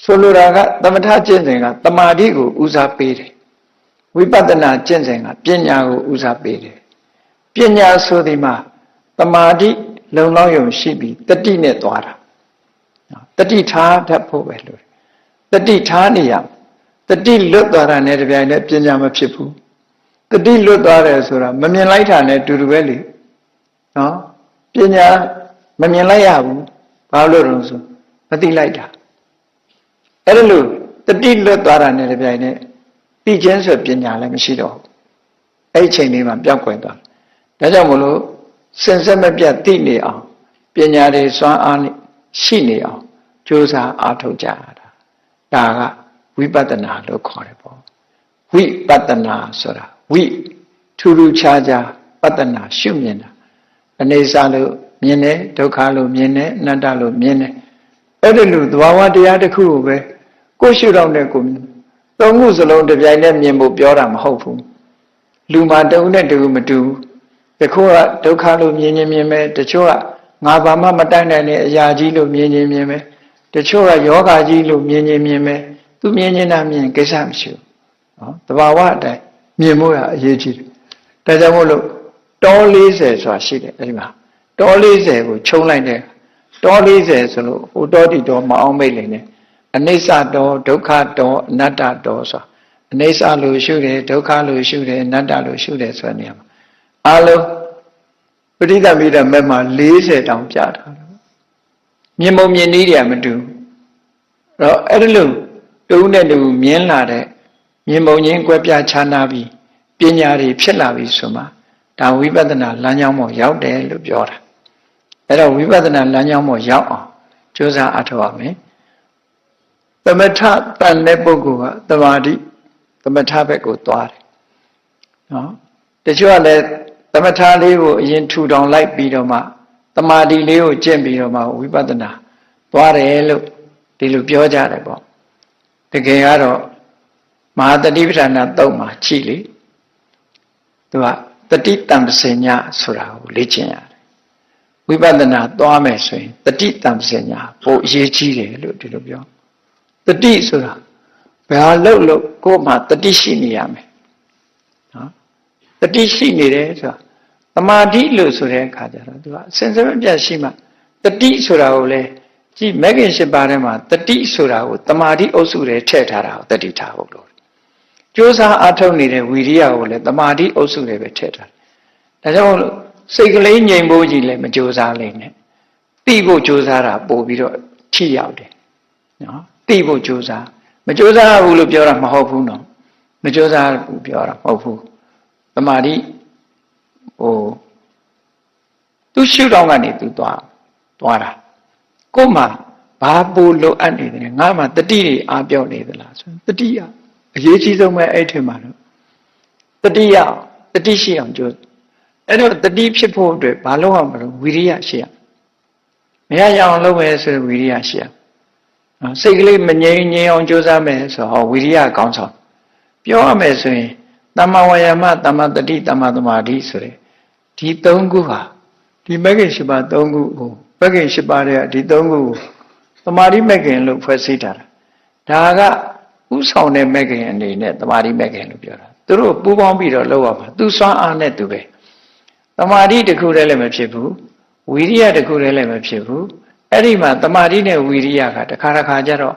ဆိုလိုတာကသမထကျင့်စဉ်ကတမာတိကိုဦးစားပေးတယ်ဝိပဿနာကျင့်စဉ်ကပညာကိုဦးစားပေးတယ်ပညာဆိုဒီမှာတမာတိလုံလောက်ယုံရှိပြီးတတိနဲ့သွားတာတတိထားတတ်ဖို့ပဲလို့တတိထားနေရတတိလွတ်သွားတာနဲ့တပြိုင်တည်းပညာမဖြစ်ဘူးတတိလွတ်သွားတယ်ဆိုတာမမြင်လိုက်တာနဲ့တူတူပဲလေနော်ပညာမမြင်လိုက်ရဘူးဘာလို့လဲဆိုမသိလိုက်တာအဲ့လိုတတိလွတ်သွားတာနဲ့တပြိုင်တည်းသိခြင်းဆိုပညာလည်းမရှိတော့ဘူးအဲ့ဒီချိန်လေးမှာပျောက်ကွယ်သွားဒါကြောင့်မလို့စင်စစ်မပြတ်သိနေအောင်ပညာတွေစွမ်းအားရှိနေအောင်ကြိုးစားအားထုတ်ကြရတာဒါကဝိပဿနာလို့ခေါ်တယ်ပေါ့ဝိပဿနာဆိုတာဝိထူးထူးခြားခြားပဿနာရှုမြင်တာအနေစာလို့မြင်တယ်ဒုက္ခလို့မြင်တယ်အနတ္တလို့မြင်တယ်အဲ့ဒီလိုသဘာဝတရားတစ်ခုကိုပဲကိုယ်ရှုတော့တဲ့ကိုမြင်သုံးခုစလုံးတစ်ပြိုင်တည်းမြင်ဖို့ပြောတာမဟုတ်ဘူးလူမှာတဦးနဲ့တဦးမတူဘူးတချို့ကဒုက္ခလို့မြင်မယ်တချို့ကငါဘာမှမတိုက်နိုင်တဲ့အရာကြီးလို့မြင်မယ်တချို့ကယောဂကြီးလို့မြင်မယ်သူမြင်နေတာမြင်ကိစ္စမရှိဘူးနော်သဘာဝအတိုင်းမြင်ဖို့ရအရေးကြီးတယ်ဒါကြောင့်မို့လို့တော40ဆိုတာရှိတယ်အဲဒီမှာတော40ကိုခြုံလိုက်တယ်တော40ဆိုလို့ဟိုတောတိတောမအောင်မိတ်နေတယ်အနိစ္စတောဒုက္ခတောအနတ္တတောဆိုတာအနိစ္စလို့ရှုတယ်ဒုက္ခလို့ရှုတယ်အနတ္တလို့ရှုတယ်ဆိုတဲ့နေရာမှာအလုံးပဋိသမိဓမ္မမှာ40တောင်ပြထားတယ်မြင်မမြင်နည်းတွေမတူတော့အဲ့ဒီလိုတူနဲ့တူမြင်လာတဲ့မြင်ပုံချင်းကွဲပြားခြားနာပြီးပညာတွေဖြစ်လာပြီဆိုမှဒါဝိပဿနာလမ်းကြောင်းပေါ်ရောက်တယ်လို့ပြောတာအဲ့တော့ဝိပဿနာလမ်းကြောင်းပေါ်ရောက်အောင်ကြိုးစားအားထုတ်ရမယ်သမထတန်တဲ့ပုဂ္ဂိုလ်ကသမာဓိသမထဘက်ကိုသွားတယ်နော် တချို့ကလည်းသမထလေးကိုအရင်ထူထောင်လိုက်ပြီးတော့မှတမာတိလေးကိုကျင့်ပြီးတော့မှဝိပဿနာသွားတယ်လို့ဒီလိုပြောကြတယ်ပေါ့တကယ်ကတော့မဟာတတိပဋ္ဌာန်သုတ်မှာကြည့်လေသူကတတိတံပစညဆိုတာကိုလေ့ကျင့်ရတယ်ဝိပဿနာသွားမယ်ဆိုရင်တတိတံပစညပိုအရေးကြီးတယ်လို့ဒီလိုပြောတတိဆိုတာဘယ်ဟာလို့ကိုယ်မှတတိရှိနေရမယ်နော်တတိရှိနေတယ်ဆိုတာသမာဓိလို့ဆိုတဲ့အခါကျတော့သူကစင်စမပြတ်ရှိမှတတိဆိုတာကိုလေကြည့်မဂ္ဂင်၈ပါးထဲမှာတတိဆိုတာကိုသမာဓိအုပ်စုတွေထည့်ထားတာကိုတတိထားဖို့လို့ကြိုးစားအားထုတ်နေတဲ့ဝီရိယကိုလည်းသမာဓိအုပ်စုတွေပဲထည့်ထားတယ်ဒါကြောင့်စိတ်ကလေးငြိမ်ဖို့ကြီးလည်းမကြိုးစားလိမ့်နဲ့သိဖို့ကြိုးစားတာပို့ပြီးတော့ထိရောက်တယ်နော်သိဖို့ကြိုးစားမကြိုးစားဘူးလို့ပြောတာမဟုတ်ဘူးနော်မကြိုးစားဘူးပြောတာမဟုတ်ဘူးသမာဓိသူရှုထောင့်ကနေသူသွားတာကို့မှာဘာပိုလိုအပ်နေတယ်ငါမှတတိတွေအားပြောနေသလားဆိုတတိယအရေးကြီးဆုံးပဲအဲ့ထင်မှာတော့တတိယတတိရှိအောင်ကြိုးအဲ့တော့တတိဖြစ်ဖို့အတွက်ဘာလို့အောင်မလို့ဝိရိယရှိရမရရအောင်လုပ်မယ်ဆိုဝိရိယရှိရစိတ်ကလေးမငြိမ်အောင်ကြိုးစားမယ်ဆိုဟောဝိရိယကောင်းဆောင်ပြောရမယ်ဆိုရင်တမ္မာဝါယာမတမ္မာတတိတမ္မာသမာဓိဆိုတဲ့ဒီ၃ခုဟာဒီမဂ္ဂင်၈ပါး၃ခုကိုမဂ္ဂင်၈ပါးတဲ့ဒီ၃ခုကိုသမာဓိမဂ္ဂင်လို့ဖွဲ့စည်းထားတာဒါကဥဆောင်တဲ့မဂ္ဂင်အနေနဲ့သမာဓိမဂ္ဂင်လို့ပြောတာသူတို့ပူးပေါင်းပြီးတော့လုပ်ရမှာသူစွမ်းအားနဲ့သူပဲသမာဓိတစ်ခုတည်းလည်းမဖြစ်ဘူးဝိရိယတစ်ခုတည်းလည်းမဖြစ်ဘူးအဲ့ဒီမှာသမာဓိနဲ့ဝိရိယကတစ်ခါကျတော့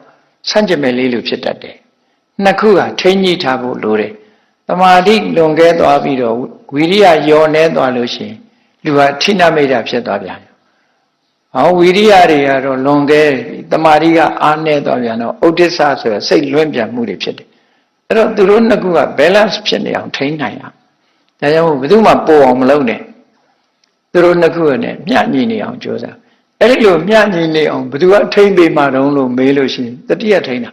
ဆန့်ကျင်မဲ့လေးလိုဖြစ်တတ်တယ်နှစ်ခုကထိန်းညှိထားဖို့လိုတယ်သမာဓိလွန်ကဲသွားပြီးတော့ဝိရိယယောနေသွားလို့ရှိရင်လူဟာထိနမိတ်တာဖြစ်သွားပြန်ဟောဝိရိယတွေကတော့လွန်ကဲသမာဓိကအားနည်းသွားပြန်တော့ဥဒိစ္စဆိုရယ်စိတ်လွင့်ပြန်မှုတွေဖြစ်တယ်အဲ့တော့သူတို့နှစ်ခုက balance ဖြစ်နေအောင်ထိန်းနိုင်ရဒါကြောင့်ဘယ်သူမှပိုအောင်မလုပ်နဲ့သူတို့နှစ်ခုနဲ့မျှညီနေအောင်ကြိုးစားအဲ့ဒီလိုမျှညီနေအောင်ဘယ်သူကထိန်းပေးမှတုံးလို့မေးလို့ရှိရင်တတိယထိန်းတာ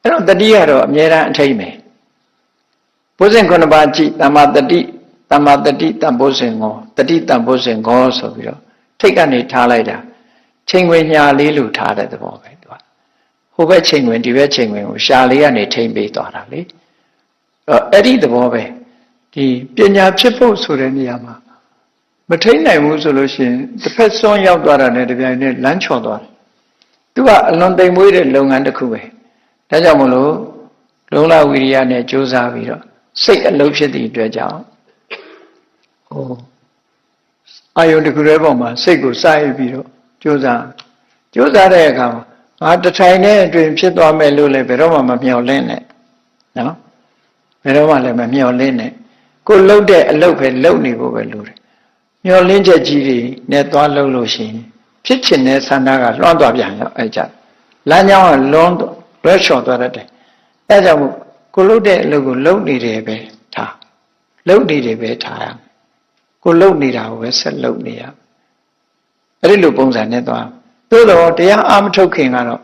အဲ့တော့တတိယတော့အမြဲတမ်းအထိန်းမယ်ဘုဇင်9ပါးကြည့်တမ္မာတတိတမ္မာတတိတံဘုဇင်ငောတတိတံဘုဇင်ငောဆိုပြီးတော့ထိတ်ကနေထားလိုက်တာချိန်ဝင်ညာလေးလို့ထားတဲ့သဘောပဲသူကဟိုဘက်ချိန်ဝင်ဒီဘက်ချိန်ဝင်ကိုရှာလေးကနေထိန်းပေးသွားတာလေအဲ့ဒီသဘောပဲဒီပညာဖြစ်ဖို့ဆိုတဲ့နေရာမှာမထိန်းနိုင်ဘူးဆိုလို့ရှိရင်တစ်ဖက်စွန်းရောက်သွားတာနဲ့တပြိုင်နက်လမ်းချော်သွားတယ်သူကအလွန်တိမ်မွေးတဲ့လုပ်ငန်းတစ်ခုပဲဒါကြောင့်မလို့လုံလဝိရိယနဲ့ကြိုးစားပြီးတော့စိတ်အလုံးဖြစ်သည့်အတွက်ကြောင့်အာယုန်တစ်ခုတည်းပေါ်မှာစိတ်ကိုစိုက်ပြီးတော့ကြိုးစားတဲ့အခါမှာငါတထိုင်နဲ့အတွင်ဖြစ်သွားမယ်လို့လည်းဘယ်တော့မှမမျှော်လင့်နဲ့နော်ဘယ်တော့မှလည်းမမျှော်လင့်နဲ့ကိုလှုပ်တဲ့အလုပ်ပဲလှုပ်နေဖို့ပဲလိုတယ်မျှော်လင့်ချက်ကြီးတွေနဲ့သွားလှုပ်လို့ရှိရင်ဖြစ်ချင်တဲ့ဆန္ဒကလွှမ်းသွားပြန်ရောအဲ့ကြလမ်းကြောင်းကလွဲလျှော်သွားတတ်တယ်အဲကြောင့်ကိုလှုပ်တဲ့အလုပ်ကိုလှုပ်နေတယ်ပဲထားလှုပ်နေတယ်ပဲထားရကိုလှုပ်နေတာကိုပဲဆက်လှုပ်နေရအဲ့ဒီလိုပုံစံနဲ့သွားသို့တော့တရားအာမထုတ်ခင်ကတော့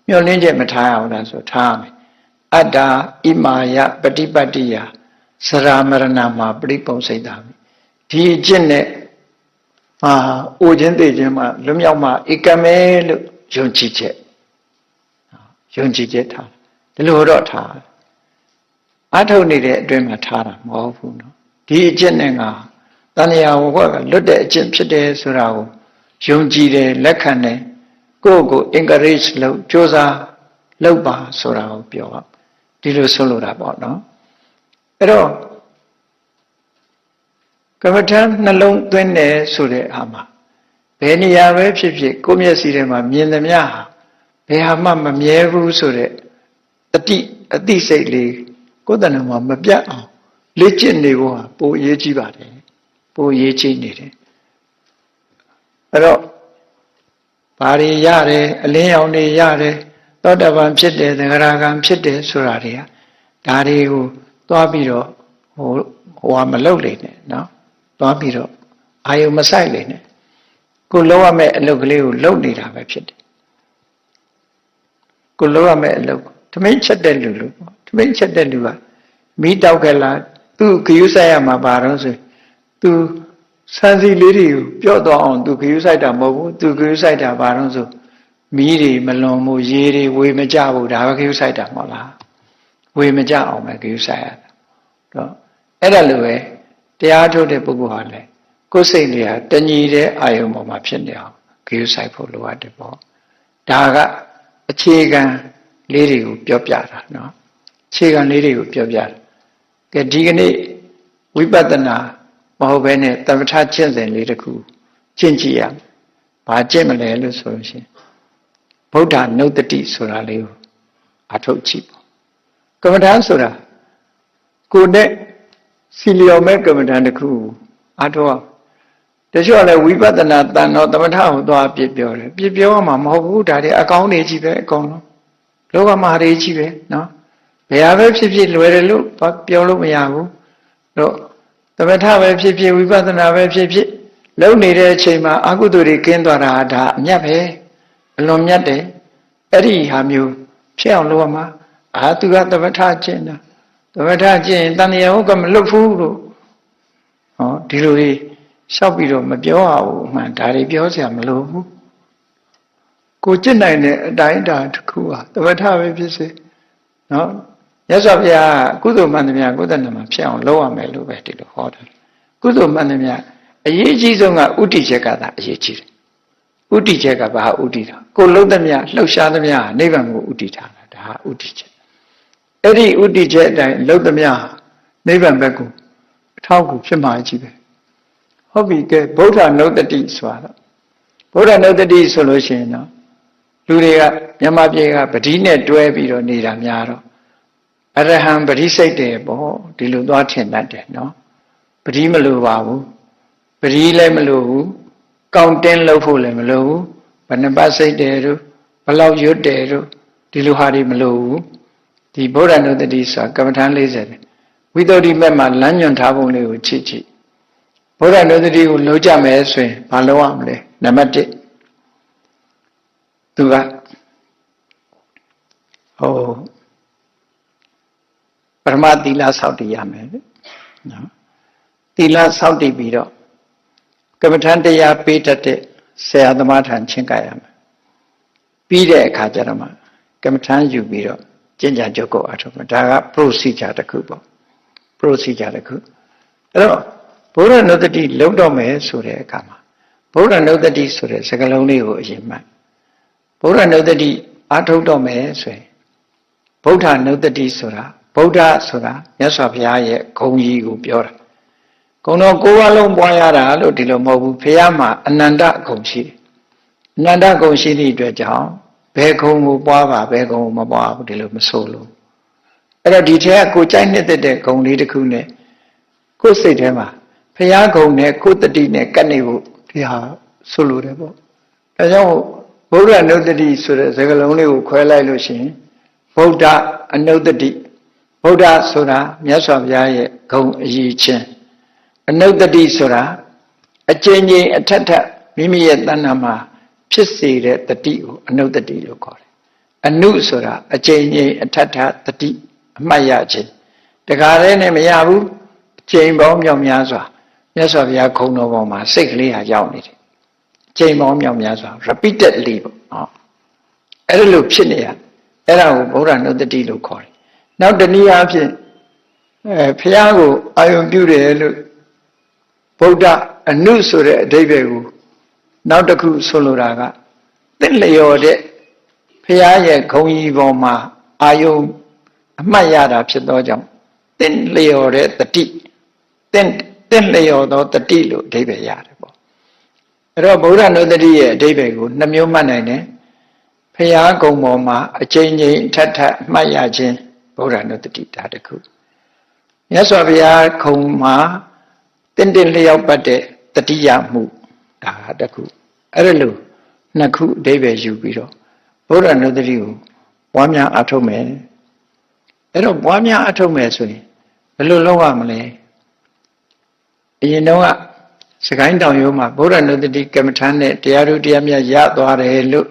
မျှော်လင့်ချက်မထားရဘူးလားဆိုထားရမယ်အတ္တာဣမာယပฏิပတ္တိယစရာမရဏမှာပရိပုံစိတ်တာဒီအကျင့်နဲ့အိုခြင်းသိခြင်းမှာလွတ်မြောက်မှာဧကမဲလို့ယုံကြည်ချက်ထားဒီလိုတော့ထားအထုတ်နေတဲ့အတွင်းမှာထားတာမဟုတ်ဘူးနော်ဒီအကျင့်နဲ့ငါတဏှာဝကလွတ်တဲ့အကျင့်ဖြစ်တယ်ဆိုတာကိုယုံကြည်တယ်လက်ခံတယ်ကိုယ့်ကို encourage လုပ်ကြိုးစားလုပ်ပါဆိုတာကိုပြောပါဒီလိုဆိုလိုတာပေါ့နော်အဲ့တော့ကမ္မထနှလုံးသွင်းတယ်ဆိုတဲ့အာမှာဘယ်နေရာပဲဖြစ်ဖြစ်ကိုယ့်မျက်စိထဲမှာမြင်သမျှဟာဘယ်ဟာမှမမြဲဘူးဆိုတဲ့အတိစိတ်လေးကိုယ်တဏ္ဍာမှာမပြတ်အောင်လေ့ကျင့်နေဖို့ဟာပိုအရေးကြီးပါတယ်ပိုအရေးကြီးနေတယ်အဲ့တော့ဘာတွေရတယ်အလင်းရောင်တွေရတယ်သောတပန်ဖြစ်တယ်သဂရဂံဖြစ်တယ်ဆိုတာတွေကဒါတွေကိုသွားပြီးတော့ဟိုမလုပ်လိမ့်နဲ့နော်သွားပြီးတော့အာယုံမဆိုင်လိမ့်နဲ့ကိုလုံးရမယ့်အလုပ်ကလေးကိုလုပ်နေတာပဲဖြစ်တယ်ကိုလုံးရမယ့်အလုပ်ထမင်းချက်တဲ့လူလို့ထမင်းချက်တဲ့လူကမီးတောက်ကလား သူ့ဂယုဆိုင်ရမှာပါတော့ဆိုသူစံစီလေးတွေကိုပြော့တော့အောင်သူဂယုဆိုင်တာမဟုတ်ဘူးသူဂယုဆိုင်တာပါတော့ဆိုမီးတွေမလွန်မှုရေတွေဝေမကြဘူးဒါပဲဂယုဆိုင်တာမဟုတ်လားဝေမကြအောင်ပဲဂယုဆိုင်ရတာတော့အဲ့ဒါလိုပဲတရားထုတ်တဲ့ပုဂ္ဂိုလ်ဟာလည်းကိုယ်စိတ်လေးဟာတညီတဲ့အာယုံပေါ်မှာဖြစ်နေအောင်ဂယုဆိုင်ဖို့လိုအပ်တယ်ပေါ့ဒါကအခြေခံလေးတွေကိုပြောပြတာနော်အခြေခံလေးတွေကိုပြောပြတယ်ကဲဒီကနေ့ဝိပဿနာမဟုတ်ဘဲနဲ့သမထကျင့်စဉ်လေးတစ်ခုကျင့်ကြည့်ရမယ်ဘာကျင့်မလဲလို့ဆိုလို့ရှိရင်ဗုဒ္ဓနုတ္တိဆိုတာလေးကိုအထုတ်ကြည့်ပေါ့ကမ္မဋ္ဌာန်းဆိုတာကိုယ်နဲ့စီလျော်မဲ့ကမ္မဋ္ဌာန်းတစ်ခုအထုတ်တချို့ကလည်းဝိပဿနာတန်တော့သမထကိုသွားပြပြောတယ်ပြပြောမှမဟုတ်ဘူးဒါတွေအကောင်းတွေကြီးပဲအကုန်လုံးလောကမှာတွေကြီးပဲနော်ဘယ်ဟာပဲဖြစ်ဖြစ်လွယ်တယ်လို့ပြောလို့မရဘူးတော့သမထပဲဖြစ်ဖြစ်ဝိပဿနာပဲဖြစ်ဖြစ်လုံနေတဲ့အချိန်မှာအကုသိုလ်တွေကင်းသွားတာဒါအမြတ်ပဲအလွန်မြတ်တယ်အဲ့ဒီဟာမျိုးဖြစ်အောင်လုပ်ရမှာသူကသမထကျင့်တာသမထကျင့်ရင်တဏှာဟုတ်ကမလွတ်ဘူးလို့ဟောဒီလိုကြီးလျှောက်ပြီးတော့မပြောရဘူးမှန်ဒါတွေပြောစရာမလိုဘူးကိုကျင့်နိုင်တဲ့အတိုင်းအတာတစ်ခုဟာသမထပဲဖြစ်စေနော်မြတ်စွာဘုရားကုသိုလ်မှန်သမျှကုသနာမှာဖြစ်အောင်လုပ်ရမယ်လို့ပဲဒီလိုဟောတယ်ကုသိုလ်မှန်သမျှအရေးကြီးဆုံးကဥတီချက်ကသာအရေးကြီးတယ်ဥတီချက်ကဘာဥတီတာကိုလုံးသမျှလှုပ်ရှားသမျှနိဗ္ဗာန်ကိုဥတီထားတာဒါဥတီချက်အဲ့ဒီဥတီချက်အတိုင်းလှုပ်သမျှနိဗ္ဗာန်ဘက်ကိုအထောက်အကူဖြစ်မှာကြီးပဲဟုတ်ပြီကဲဗုဒ္ဓနုတ္တိဆိုတော့ဗုဒ္ဓနုတ္တိဆိုလို့ရှိရင်တော့လူတွေကမြန်မာပြည်ကပဋိနဲ့တွဲပြီးတော့နေတာများတော့အရဟံပဋိစိတ်တယ်ပေါ့ဒီလိုသွားထင်တတ်တယ်နော်ပဋိမလိုပါဘူးပဋိလည်းမလိုဘူးကောင်းတင်းလုပ်ဖို့လည်းမလိုဘူးဘယ်နှပတ်စိတ်တယ်တို့ဘလောက်ရွတ်တယ်တို့ဒီလိုဟာတွေမလိုဘူးဒီဗုဒ္ဓနုတ္တိဆိုတာကမ္မထာ40ဝိသုဒ္ဓိမက်မှာလမ်းညွှန်ထားပုံလေးကိုချစ်ဗုဒ္ဓနုတ္တိကိုလုံးကြမယ်ဆိုရင်မလုပ်ရမလဲနံပါတ်1သူကပရမသီလဆောက်တည်ရမယ်နော်သီလဆောက်တည်ပြီးတော့ကမ္မထာတရားပေးတတ်တဲ့ဆရာသမားထံချင်းကပ်ရမယ်ပြီးတဲ့အခါကျတော့မှကမ္မထာယူပြီးတော့ကျင့်ကြံကြုတ်ကိုအထောက်ဒါက procedure တစ်ခုပေါ့ procedure တစ်ခုအဲ့တော့ဗုဒ္ဓနုတ္တိလုံးတော့မယ်ဆိုတဲ့အခါမှာဗုဒ္ဓနုတ္တိဆိုတဲ့စကားလုံးလေးကိုအရင်မှတ်ဗုဒ္ဓနုတ္တိအထုတ်တော့မယ်ဆိုရင်ဗုဒ္ဓနုတ္တိဆိုတာဗုဒ္ဓဆိုတာမြတ်စွာဘုရားရဲ့ဂုဏ်ကြီးကိုပြောတာဂုဏ်တော်ကိုးပါးလုံးပွားရတာလို့ဒီလိုမဟုတ်ဘူးဘုရားမှာအနန္တဂုဏ်ရှိတယ်အနန္တဂုဏ်ရှိသည့်အတွက်ကြောင့်ဘယ်ဂုဏ်ကိုပွားပါဘယ်ဂုဏ်ကိုမပွားဘူးဒီလိုမဆိုလို့အဲ့တော့ဒီထဲကကိုကြိုက်နှစ်သက်တဲ့ဂုဏ်လေးတစ်ခုနဲ့ကိုယ်စိတ်ထဲမှာဘုရားဂုဏ်နဲ့ကိုယ်တတိနဲ့ကပ်နေဖို့ဒီဟာဆိုလိုတယ်ပေါ့ဒါကြောင့်ဗုဒ္ဓနုတ္တိဆိုတဲ့စကားလုံးလေးကိုခွဲလိုက်လို့ရှိရင်ဗုဒ္ဓအနုတ္တိဗုဒ္ဓဆိုတာမြတ်စွာဘုရားရဲ့ဂုဏ်အရေးချင်းအနုတ္တိဆိုတာအကျဉ်းချင်းအထက်ထက်မိမိရဲ့တဏ္ဍာမှာဖြစ်စေတဲ့တတိကိုအနုတ္တိလို့ခေါ်တယ်အနုဆိုတာအကျဉ်းချင်းအထက်ထက်တတိအမှတ်ရခြင်းတခါတည်းနဲ့မရဘူးအကျဉ်းပေါင်းမြောက်များစွာမြတ်စွာဘုရားဂုဏ်တော်ပေါ်မှာစိတ်ကလေးဟာရောက်နေတယ်အကျဉ်းပေါင်းမြောက်များစွာ repeatedly ပေါ့နော်အဲ့ဒါလို့ဖြစ်နေရအဲ့ဒါကိုဗုဒ္ဓနုတ္တိလို့ခေါ်တယ်နောက်တနည်းအားဖြင့်ဘုရားကိုအာယုံပြုတယ်လို့ဗုဒ္ဓအနုဆိုတဲ့အဓိပ္ပာယ်ကိုနောက်တစ်ခုဆိုလိုတာကသင်လျော်တဲ့ဘုရားရဲ့ဂုဏ်ကြီးပေါ်မှာအာယုံအမှတ်ရတာဖြစ်သောကြောင့်သင်လျော်တဲ့တတိသင်လျော်သောတတိလို့အဓိပ္ပာယ်ရတယ်ပေါ့အဲ့တော့ဗုဒ္ဓနုတ္တိရဲ့အဓိပ္ပာယ်ကိုနှမျိုးမှတ်နိုင်တယ်ဘုရားဂုဏ်ပေါ်မှာအချိန်ချင်းထပ်ထပ်မှတ်ရခြင်းဗုဒ္ဓနုတ္တိဒါတခုမြတ်စွာဘုရားဂုဏ်မှာတင်လျောက်ပတ်တဲ့တတိယမှုဒါတခုအဲ့ဒါလို့နှစ်ခုအဓိပ္ပာယ်ယူပြီးတော့ဗုဒ္ဓနုတ္တိကိုပွားများအထုတ်မယ်အဲ့တော့ပွားများအထုတ်မယ်ဆိုရင်ဘယ်လိုလုပ်ရမလဲအရင်တော့စကိုင်းတောင်ရိုးမှာဗုဒ္ဓနုတ္တိကမ္မထာနဲ့တရားဓုတရားမြတ်ရသွားတယ်လို့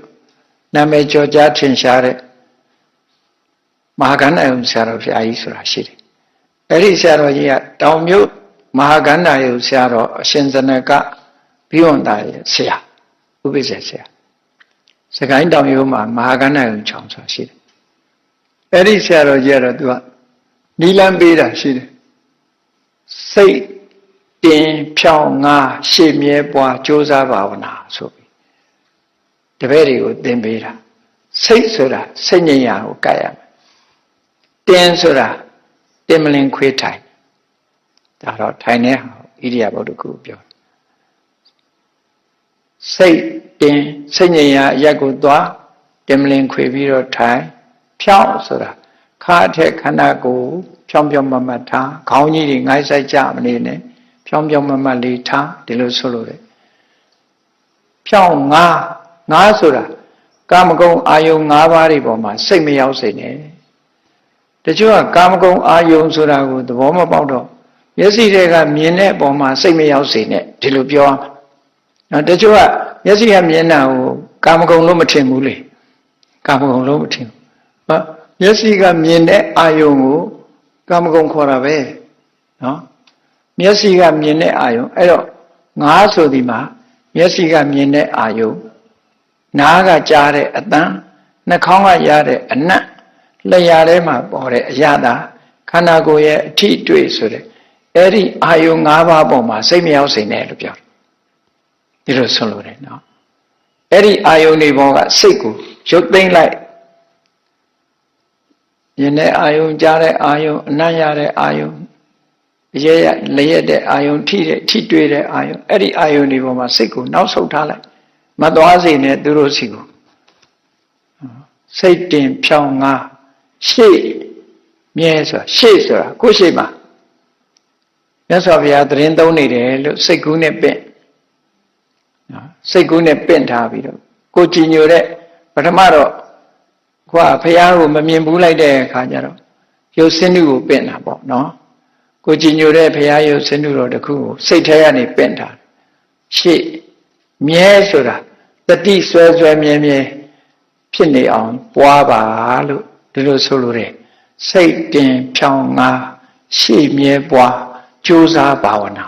နာမည်ကျော်ကြားထင်ရှားတဲ့မဟာကဏ္ဍယုံဆရာတော်ဘုရားကြီးဆိုတာရှိတယ် အဲ့ဒီဆရာတော်ကြီးကတောင်မြို့မဟာကန္တာယုဆရာတော်အရှင်ဇနကဘိဝန္တာရဲ့ဆရာဥပိ္ပဇေဆရာစကိုင်းတောင်ရိုးမှာမဟာကန္တာယုချောင်းဆိုတာရှိတယ်အဲ့ဒီဆရာတော်ကြီးကတော့သူကနီလန်းပေးတာရှိတယ်စိတ်တင်ဖြောင်းငါရှေ့မြဲပွားကြိုးစားဘာဝနာဆိုပြီးတပည့်တွေကိုသင်ပေးတာစိတ်ဆိုတာစိတ်ဉာဏ်ရာကိုကပ်ရမယ်တင်ဆိုတာတင်မလင်ခွေးထိုင်ဒါတော့ထိုင်တဲ့ဟာဣရိယာပုတ္တကုပြောစိတ်တင်စိတ်ဉာဏ်ရာအရက်ကိုသွားတင်မလင်ခွေပြီးတော့ထိုင်ဖြောင်းဆိုတာခါအထက်ခန္ဓာကိုယ်ဖြောင်းဖြောင်းမမတ်ထားခေါင်းကြီးတွေငိုင်းဆိုင်ကြမနေနဲ့ဖြောင်းဖြောင်းမမတ်လေးထားဒီလိုဆိုလို့တယ်ဖြောင်းငါဆိုတာကာမဂုဏ်အာယုံ၅ပါးတွေပေါ်မှာစိတ်မရောက်စေနဲ့တချို့ကကာမဂုဏ်အာယုံဆိုတာကိုသဘောမပေါက်တော့မျက်စိတွေကမြင်တဲ့အပေါ်မှာစိတ်မရောက်စေနဲ့ဒီလိုပြောအောင်နော်တချို့ကမျက်စိကမြင်တာကိုကာမဂုဏ်လို့မထင်ဘူးလေကာမဂုဏ်လို့မထင်ဘူးနော်မျက်စိကမြင်တဲ့အာယုံကိုကာမဂုဏ်ခေါ်တာပဲနော်မျက်စိကမြင်တဲ့အာယုံအဲ့တော့ငါဆိုဒီမှာမျက်စိကမြင်တဲ့အာယုံနားကကြားတဲ့အသံနှာခေါင်းကရတဲ့အနတ်လျှာထဲမှာပေါ်တဲ့အရာသာခန္ဓာကိုယ်ရဲ့အထိတွေ့ဆိုတဲ့အဲ့ဒီအာယုံ၅ပါးပေါ်မှာစိတ်မရောက်စေနဲ့လို့ပြောတယ်ဒီလိုဆိုလို့တယ်နော်အဲ့ဒီအာယုံတွေပေါ်ကစိတ်ကိုရုပ်သိမ်းလိုက်မြင်တဲ့အာယုံကြားတဲ့အာယုံအနတ်ရတဲ့အာယုံရဲရလျက်တဲ့အာယုံထိတွေ့တဲ့အာယုံအဲ့ဒီအာယုံတွေပေါ်မှာစိတ်ကိုနောက်ဆုတ်ထားလိုက်မသွားစေနဲ့သူတို့စီကိုစိတ်တင်ဖြောင်းငါရှေ့မြဲဆိုတာရှေ့ဆိုတာကိုယ်ရှေ့မှာမြတ်စွာဘုရားသတင်းသုံးနေတယ်လို့စိတ်ကူးနဲ့ပင့်စိတ်ကူးနဲ့ပင့်ထားပြီးတော့ကိုကြည်ညိုတဲ့ပထမတော့ဘုရားကိုမမြင်ဘူးလိုက်တဲ့အခါကျတော့ရုပ်ဆင်းတုကိုပင့်တာပေါ့နော်ကိုကြည်ညိုတဲ့ဘုရားရုပ်ဆင်းတုတော်တစ်ခုကိုစိတ်ထဲကနေပင့်ထားရှေ့မြဲဆိုတာတတိဆွဲမြဲဖြစ်နေအောင်ပွားပါလို့ဒီလိုဆိုလိုတယ်စိတ်တင်ဖြောင်းငါရှေ့မြဲပွားကြိုးစားဘာဝနာ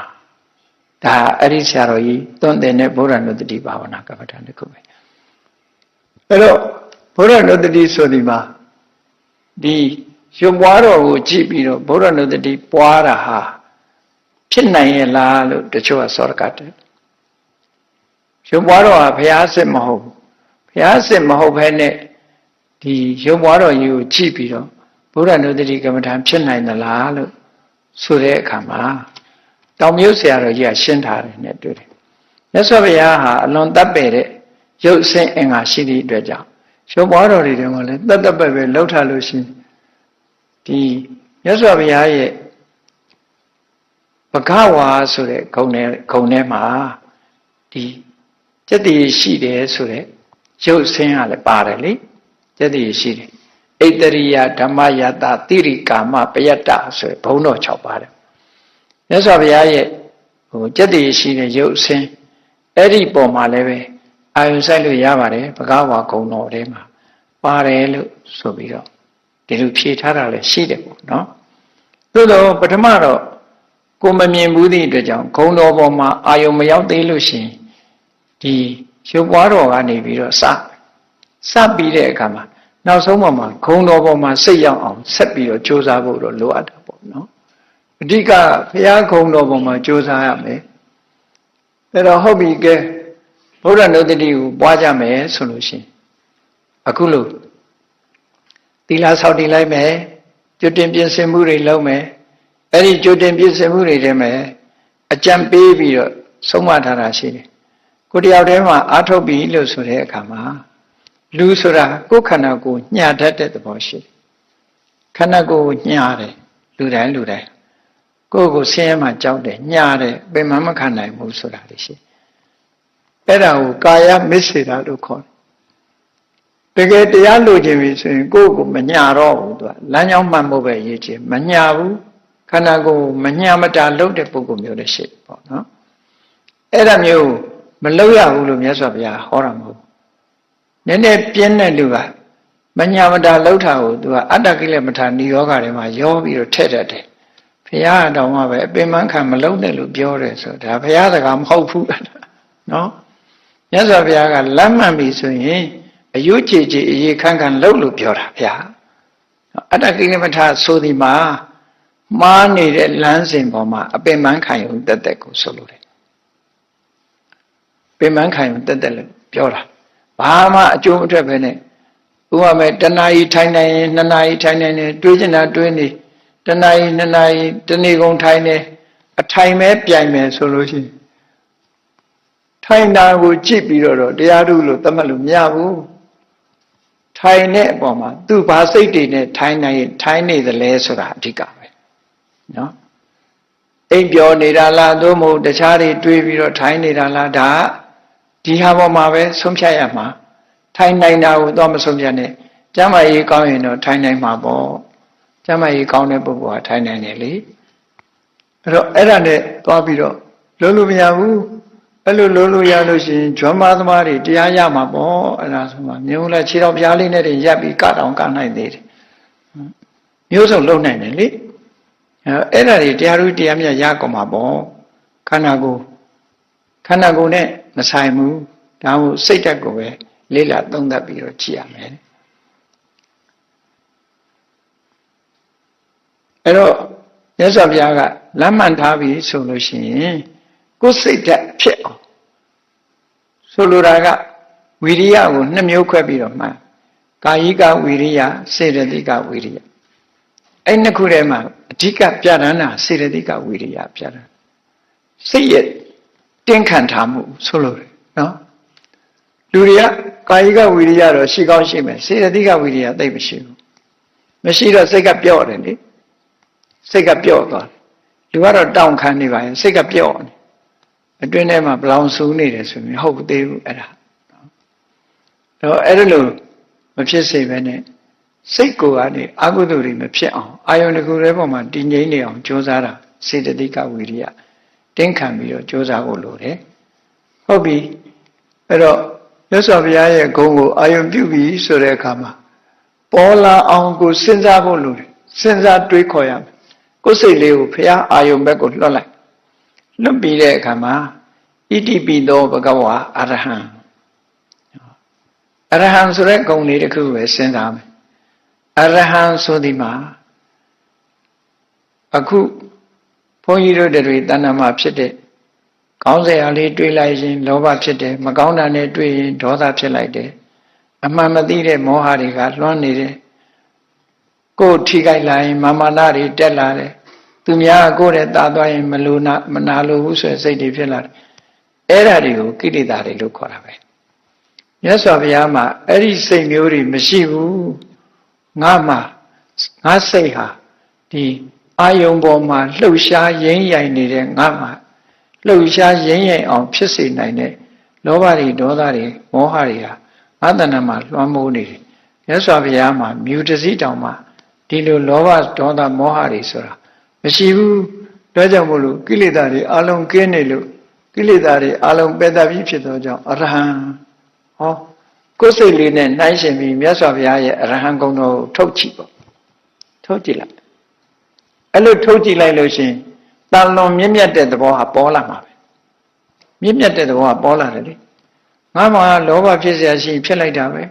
ဒါအဲ့ဒီဆရာတော်ကြီးသွန်သင်တဲ့ဗုဒ္ဓနုတ္တိဘာဝနာကမ္မဋ္ဌာန်းတစ်ခုပဲအဲ့တော့ဗုဒ္ဓနုတ္တိဆိုဒီမှာဒီရုပ်ပွားတော်ကိုကြည့်ပြီးတော့ဗုဒ္ဓနုတ္တိပွားတာဟာဖြစ်နိုင်ရဲ့လားလို့တချို့ကစောရကတယ်ရုပ်ပွားတော်ဟာဘုရားစစ်မဟုတ်ဘူးဘုရားစစ်မဟုတ်ဘဲနဲ့ဒီရုပ်ပွားတော်ကြီးကိုကြည့်ပြီးတော့ဗုဒ္ဓနုတ္တိကမ္မဋ္ဌာန်းဖြစ်နိုင်သလားလို့ဆိုတဲ့အခါမှာတောင်မြို့ဆရာတော်ကြီးကရှင်းထားတယ်နဲ့တွေ့တယ်မြတ်စွာဘုရားဟာအလွန်တပ်ပယ်တဲ့ရုပ်အစဉ်အင်္ဂါရှိသည့်အတွက်ကြောင့်ရုပ်ပွားတော်တွေထဲမှာလည်းတတ်ပဲလှုပ်ထားလို့ရှိရင်ဒီမြတ်စွာဘုရားရဲ့ဘဂဝါဆိုတဲ့ဂုဏ်ထဲမှာဒီကျက်တည်ရှိတယ်ဆိုတဲ့ရုပ်ဆင်းကလည်းပါတယ်လေကျက်တည်ရှိတယ်ဣတရိယဓမ္မယတတိရိကာမပယတ္တဆိုဘုံတော်6ပါတယ်မြတ်စွာဘုရားရဲ့ကျက်တည်ရှိတဲ့ရုပ်ဆင်းအဲ့ဒီပုံမှာလည်းပဲအာယုဆိုင်လို့ရပါတယ်ဘဂဝါဂုဏ်တော်ထဲမှာပါတယ်လို့ဆိုပြီးတော့ဒီလိုဖြေထားတာလည်းရှိတယ်ပေါ့နော်သို့တော့ပထမတော့ကိုမမြင်ဘူးသည့်အတွက်ကြောင့်ဂုဏ်တော်ပေါ်မှာအာယုံမရောက်သေးလို့ရှိရင်ဒီရုပ်ပွားတော်ကနေပြီးတော့စပြီးတဲ့အခါမှာနောက်ဆုံးမှာဂုဏ်တော်ပေါ်မှာစိတ်ရောက်အောင်ဆက်ပြီးတော့ကြိုးစားဖို့တော့လိုအပ်တာပေါ့နော်အဓိကဘုရားဂုဏ်တော်ပေါ်မှာကြိုးစားရမယ်အဲ့တော့ဟုတ်ပြီကဲဗုဒ္ဓနုတ္တိကိုပွားကြမယ်ဆိုလို့ရှိရင်အခုလို့သီလဆောက်တည်လိုက်မယ်ကြိုတင်ပြင်ဆင်မှုတွေလုပ်မယ်အဲ့ဒီကြိုတင်ပြင်ဆင်မှုတွေထဲမှာအကြံပေးပြီးတော့ဆုံးမထားတာရှိတယ်ကိုတယောက်တည်းမှာအားထုတ်ပြီလို့ဆိုတဲ့အခါမှာလူဆိုတာကိုယ်ခန္ဓာကိုယ်ညှာတတ်တဲ့သဘောရှိတယ်ခန္ဓာကိုယ်ညှာတယ်လူတိုင်းကိုယ်ကိုဆင်းရဲမှကြောက်တယ်ညှာတယ်ပင်မခံနိုင်ဘူးဆိုတာလေရှိအဲ့ဒါကိုကာယမစ္စေတာလို့ခေါ်တယ်တကယ်တရားလိုချင်ပြီဆိုရင်ကိုယ့်ကိုမညှာတော့ဘူးသူကလမ်းကြောင်းမှန်ဖို့ပဲရည်ချင်မညှာဘူးခန္ဓာကိုယ်မညှာမတာလုပ်တဲ့ပုဂ္ဂိုလ်မျိုးလည်းရှိတယ်ပေါ့နော်အဲ့ဒါမျိုးမလုပ်ရဘူးလို့မြတ်စွာဘုရားဟောတာမဟုတ်နည်းနည်းပြင်းတဲ့လူကမညာမတာလှုပ်တာကိုသူကအတ္တကိလေသာနိရောဂထဲမှာရောပြီးတော့ထည့်တတ်တယ် ရားတောင်မှပဲအပင်မခံမလုံးနဲ့လို့ပြောတယ်ဆိုဒါဘုရားစကားမဟုတ်ဘူးနော်မြတ်စွာဘုရားကလမ်းမှန်ပြီဆိုရင်အယုကြည်ကြည်အေးခန့်ခန့်လှုပ်လို့ပြောတာဗျာအတ္တကိလမထဆိုဒီမှာမှားနေတဲ့လမ်းစဉ်ပေါ်မှာအပင်မခံရုံတက်တက်ကိုဆိုလို့တယ်ပင်မခံရုံတက်တက်လို့ပြောတာဘာမှအကျိုးမထွက်ပဲနဲ့ဥပမာတဏှာကြီးထိုင်နေရင်2နာရီထိုင်နေတယ်တွေးချင်တာတွေးနေတဏှာကြီး2နာရီတနေ့ကုန်ထိုင်နေအထိုင်မဲ့ပြိုင်မယ်ဆိုလို့ရှိရင်ထိုင်တာကိုကြည့်ပြီးတော့တရားထုလို့သတ်မှတ်လို့မရဘူးထိုင်တဲ့အပေါ်မှာသူ့ဘာစိတ်တွေနဲ့ထိုင်နေသလဲဆိုတာအဓိကပဲနော်အိမ်ပြောနေတာလားသို့မဟုတ်တခြားတွေတွေးပြီးတော့ထိုင်နေတာလားဒါဒီဟာပေါ်မှာပဲဆုံးဖြတ်ရမှာထိုင်နိုင်တာကိုတော့မဆုံးဖြတ်နဲ့ကျမ်းမာရေးကောင်းရင်တော့ထိုင်နိုင်မှာပေါ့ကျမ်းမာရေးကောင်းတဲ့ပုဂ္ဂိုလ်ကထိုင်နိုင်တယ်လေအဲ့တော့အဲ့ဒါနဲ့သွားပြီးတော့လုံးလို့မရဘူးအဲ့လိုလုံးလို့ရလို့ရှိရင်ဂျွမ်းမသမားတွေတရားရမှာပေါ့အဲ့ဒါဆိုမှမြုံလဲခြေတော်ပြားလေးနဲ့တင်ရပ်ပြီးကတောင်ကနိုင်သေးတယ်မျိုးစုံလုံးနိုင်တယ်လေအဲ့ဒါတွေတရားဥတရားမြတ်ရကုန်မှာပေါ့ခန္ဓာကိုယ်နဲ့မဆိုင်ဘူးဒါမို့စိတ်ဓာတ်ကိုပဲလေးလာသုံးသပ်ပြီးတော့ကြည့်ရမယ်အဲ့တော့မြတ်စွာဘုရားကလမ်းမှန်ထားပြီဆိုလို့ရှိရင်ကိုယ်စိတ်ဓာတ်ဖြစ်အောင်ဆိုလိုတာကဝီရိယကို2မျိုးခွဲပြီးတော့မှန်ကာယိကဝီရိယစေတသိကဝီရိယအဲ့နှစ်ခုထဲမှာအဓိကပြဋ္ဌာန်းတာစေတသိကဝီရိယပြဋ္ဌာန်းစိတ်ရဲ့တင်းခံထားမှုဆိုလိုတယ်နော်လူတွေကကာယိကဝီရိယတော့ရှိကောင်းရှိမယ်စေတသိကဝီရိယသိပ်မရှိဘူးမရှိတော့စိတ်ကပြော့တယ်လေစိတ်ကပြော့သွားလူကတော့တောင့်ခံနေပါရင်စိတ်ကပြော့နေအတွင်းထဲမှာဘလောင်ဆူနေတယ်ဆိုရင်ဟုတ်သေးဘူးအဲ့ဒါတော့အဲ့ဒါလို့မဖြစ်စေဘဲနဲ့စိတ်ကိုယ်ကနေအကုသိုလ်တွေမဖြစ်အောင်အာယုန်တစ်ခုတည်းပေါ်မှာတည်ငြိမ်နေအောင်ကြိုးစားတာစေတသိကဝီရိယတင်းခံပြီးတော့ကြိုးစားဖို့လိုတယ်ဟုတ်ပြီအဲ့တော့မြတ်စွာဘုရားရဲ့ဂုဏ်ကိုအာယုန်ပြုပြီးဆိုတဲ့အခါမှာပေါ်လာအောင်ကိုစဉ်းစားဖို့လိုတယ်စဉ်းစားတွေးခေါ်ရမယ်ကိုယ်စိတ်လေးကိုဘုရားအာယုန်ဘက်ကိုလွှတ်လိုက်လွတ်ပြီးတဲ့အခါမှာဣတိပိသောဘဂဝါအရဟံအရဟံဆိုတဲ့ဂုဏ်လေးတစ်ခုပဲစဉ်းစားမယ်အရဟံဆိုဒီမှာအခုဘုန်းကြီးတို့တွေတဏ္ဍာမှာဖြစ်တဲ့ကောင်းစရာလေးတွေးလိုက်ရင်လောဘဖြစ်တယ်မကောင်းတာနဲ့တွေးရင်ဒေါသဖြစ်လိုက်တယ်အမှန်မသိတဲ့မောဟတွေကလွှမ်းနေတယ်ကိုယ်ထိခိုက်လာရင်မာမာနတွေတက်လာတယ်သူများကိုယ်နဲ့တာသွားရင်မနာလိုဘူးဆိုတဲ့စိတ်တွေဖြစ်လာတယ်အဲ့ဒါတွေကိုကိလေသာတွေလို့ခေါ်တာပဲမြတ်စွာဘုရားမှာအဲ့ဒီစိတ်မျိုးတွေမရှိဘူးငါစိတ်ဟာဒီအာယုံပေါ်မှာလှုပ်ရှားရင်းရိုင်နေတဲ့ငါမှာလှုပ်ရှားရင်းရိုင်အောင်ဖြစ်စေနိုင်တဲ့လောဘတွေဒေါသတွေမောဟတွေဟာငါတဏ္ဍာမှာလွှမ်းမိုးနေတယ်မြတ်စွာဘုရားမှာမြူတစည်းတောင်မှာဒီလိုလောဘဒေါသမောဟတွေဆိုတာမရှိဘူးဒါကြောင့်မို့လို့ကိလေသာတွေအလုံးကင်းနေလို့ကိလေသာတွေအလုံးပယ်တတ်ပြီးဖြစ်သောကြောင့်အရဟံဟောကိုယ်စိတ်လေးနဲ့နှိုင်းရှင်ပြီးမြတ်စွာဘုရားရဲ့အရဟံဂုဏ်တော်ကိုထုတ်ကြည့်ပေါ့ထုတ်ကြည့်လိုက်အဲ့လိုထုတ်ကြည့်လိုက်လို့ရှင်တန်လွန်မြင့်မြတ်တဲ့သဘောဟာပေါ်လာမှာပဲမြင့်မြတ်တဲ့သဘောကပေါ်လာတယ်လေငါမှလောဘဖြစ်เสียရှိဖြစ်လိုက်တာပဲ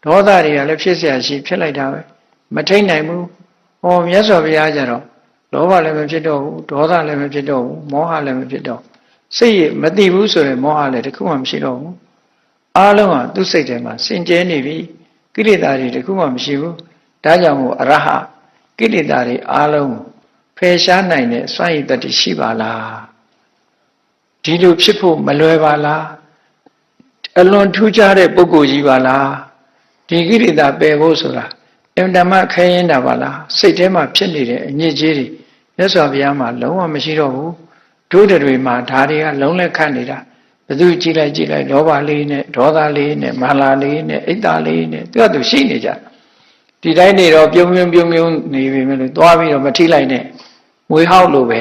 ဒေါသတွေကလည်းဖြစ်เสียရှိဖြစ်လိုက်တာပဲမထိန်နိုင်ဘူးဟောမြတ်စွာဘုရားကြတော့လောဘလည်းမဖြစ်တော့ဘူးဒေါသလည်းမဖြစ်တော့ဘူးမောဟလည်းမဖြစ်တော့စိတ်ရမသိဘူးဆိုရင်မောဟလည်းတခုမှမရှိတော့ဘူးအားလုံးဟာသူ့စိတ်ထဲမှာစင်ကြဲနေပြီကိလေသာတွေတခုမှမရှိဘူးဒါကြောင့်မို့အရဟကိလေသာတွေအားလုံးဖယ်ရှားနိုင်တဲ့စွမ်းရည်တတ္တိရှိပါလားဒီလိုဖြစ်ဖို့မလွယ်ပါလားအလွန်ထူးခြားတဲ့ပုဂ္ဂိုလ်ကြီးပါလားဒီကိလေသာပယ်ဖို့ဆိုတာအင်တမခဲရင်တာပါလားစိတ်ထဲမှာဖြစ်နေတဲ့အညစ်အကြေးတွေမြတ်စွာဘုရားမှာလုံးဝမရှိတော့ဘူးတို့တွေမှာဓာတွေကလုံးလက်ခတ်နေတာဘသူကြည့်လိုက်လောဘလေးနဲ့ဒေါသလေးနဲ့မာလာလေးနဲ့အိတ်သားလေးနဲ့သူကသူရှိနေကြဒီတိုင်းနေတော့ပြုံနေပြီမယ်လို့သွားပြီးတော့မထိလိုက်နဲ့မွေဟောက်လို့ပဲ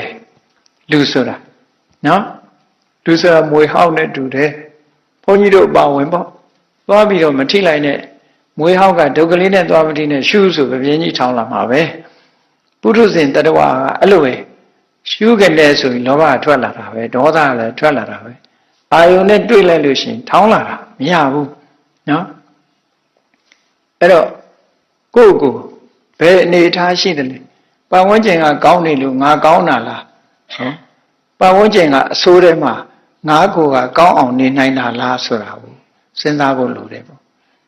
လူဆိုတာနော်လူဆိုတာမွေဟောက်နဲ့တူတယ်ဘုန်းကြီးတို့ပါဝင်ပေါ့သွားပြီးတော့မထိလိုက်နဲ့မွေဟောက်ကဒုက္ခလေးနဲ့သွားမထိနဲ့ရှုဆိုပြင်းကြီးထောင်းလာမှာပဲပုထုဇဉ်တတဝါကအဲ့လိုပဲ ရှုခဲ့ဆိုရင်လောဘထွက်လာတာပဲဒေါသလည်းထွက်လာတာပဲအာယုန်နဲ့တွေ့လိုက်လို့ရှိရင်ထောင်းလာတာမရဘူးနော်အဲ့တော့ကိုယ့်ကိုဘယ်အနေထားရှိတယ်လဲပတ်ဝန်းကျင်ကကောင်းနေလို့ငါကောင်းတာလားဟမ်ပတ်ဝန်းကျင်ကအဆိုးထဲမှာငါကိုယ်ကကောင်းအောင်နေနိုင်တာလားဆိုတာကိုစဉ်းစားဖို့လိုတယ်ပေါ့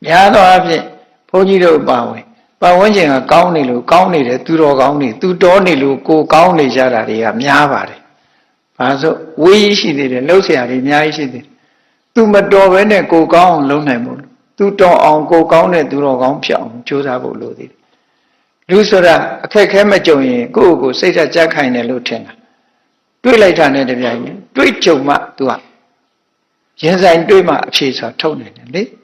များသောအားဖြင့်ဘုန်းကြီးတို့ပါဝင်ပတ်ဝန်းကျင်ကကောင်းနေလို့ကောင်းနေတယ်သူတော်ကောင်းနေသူတော်နေလို့ကိုကောင်းနေကြတာတွေကများပါတယ်။ဘာလို့ဝေးရှိသေးတယ်လှုပ်ရှားတွေအများကြီးရှိသေးတယ်။ तू မတော်ဘဲနဲ့ကိုကောင်းအောင်လုပ်နိုင်မို့လို့ तू တော်အောင်ကိုကောင်းတဲ့သူတော်ကောင်းဖြစ်အောင်ကြိုးစားဖို့လိုသေးတယ်။လူဆိုတာအခက်ခဲမကြုံရင်ကိုယ့်ကိုယ်စိတ်ဓာတ်ကြက်ခိုင်တယ်လို့ထင်တာ။တွေးလိုက်တာနဲ့တပြိုင်နက်တွေးကြုံမှ तू ကရင်ဆိုင်တွေးမှအဖြေဆိုထုတ်နိုင်တယ်လေ။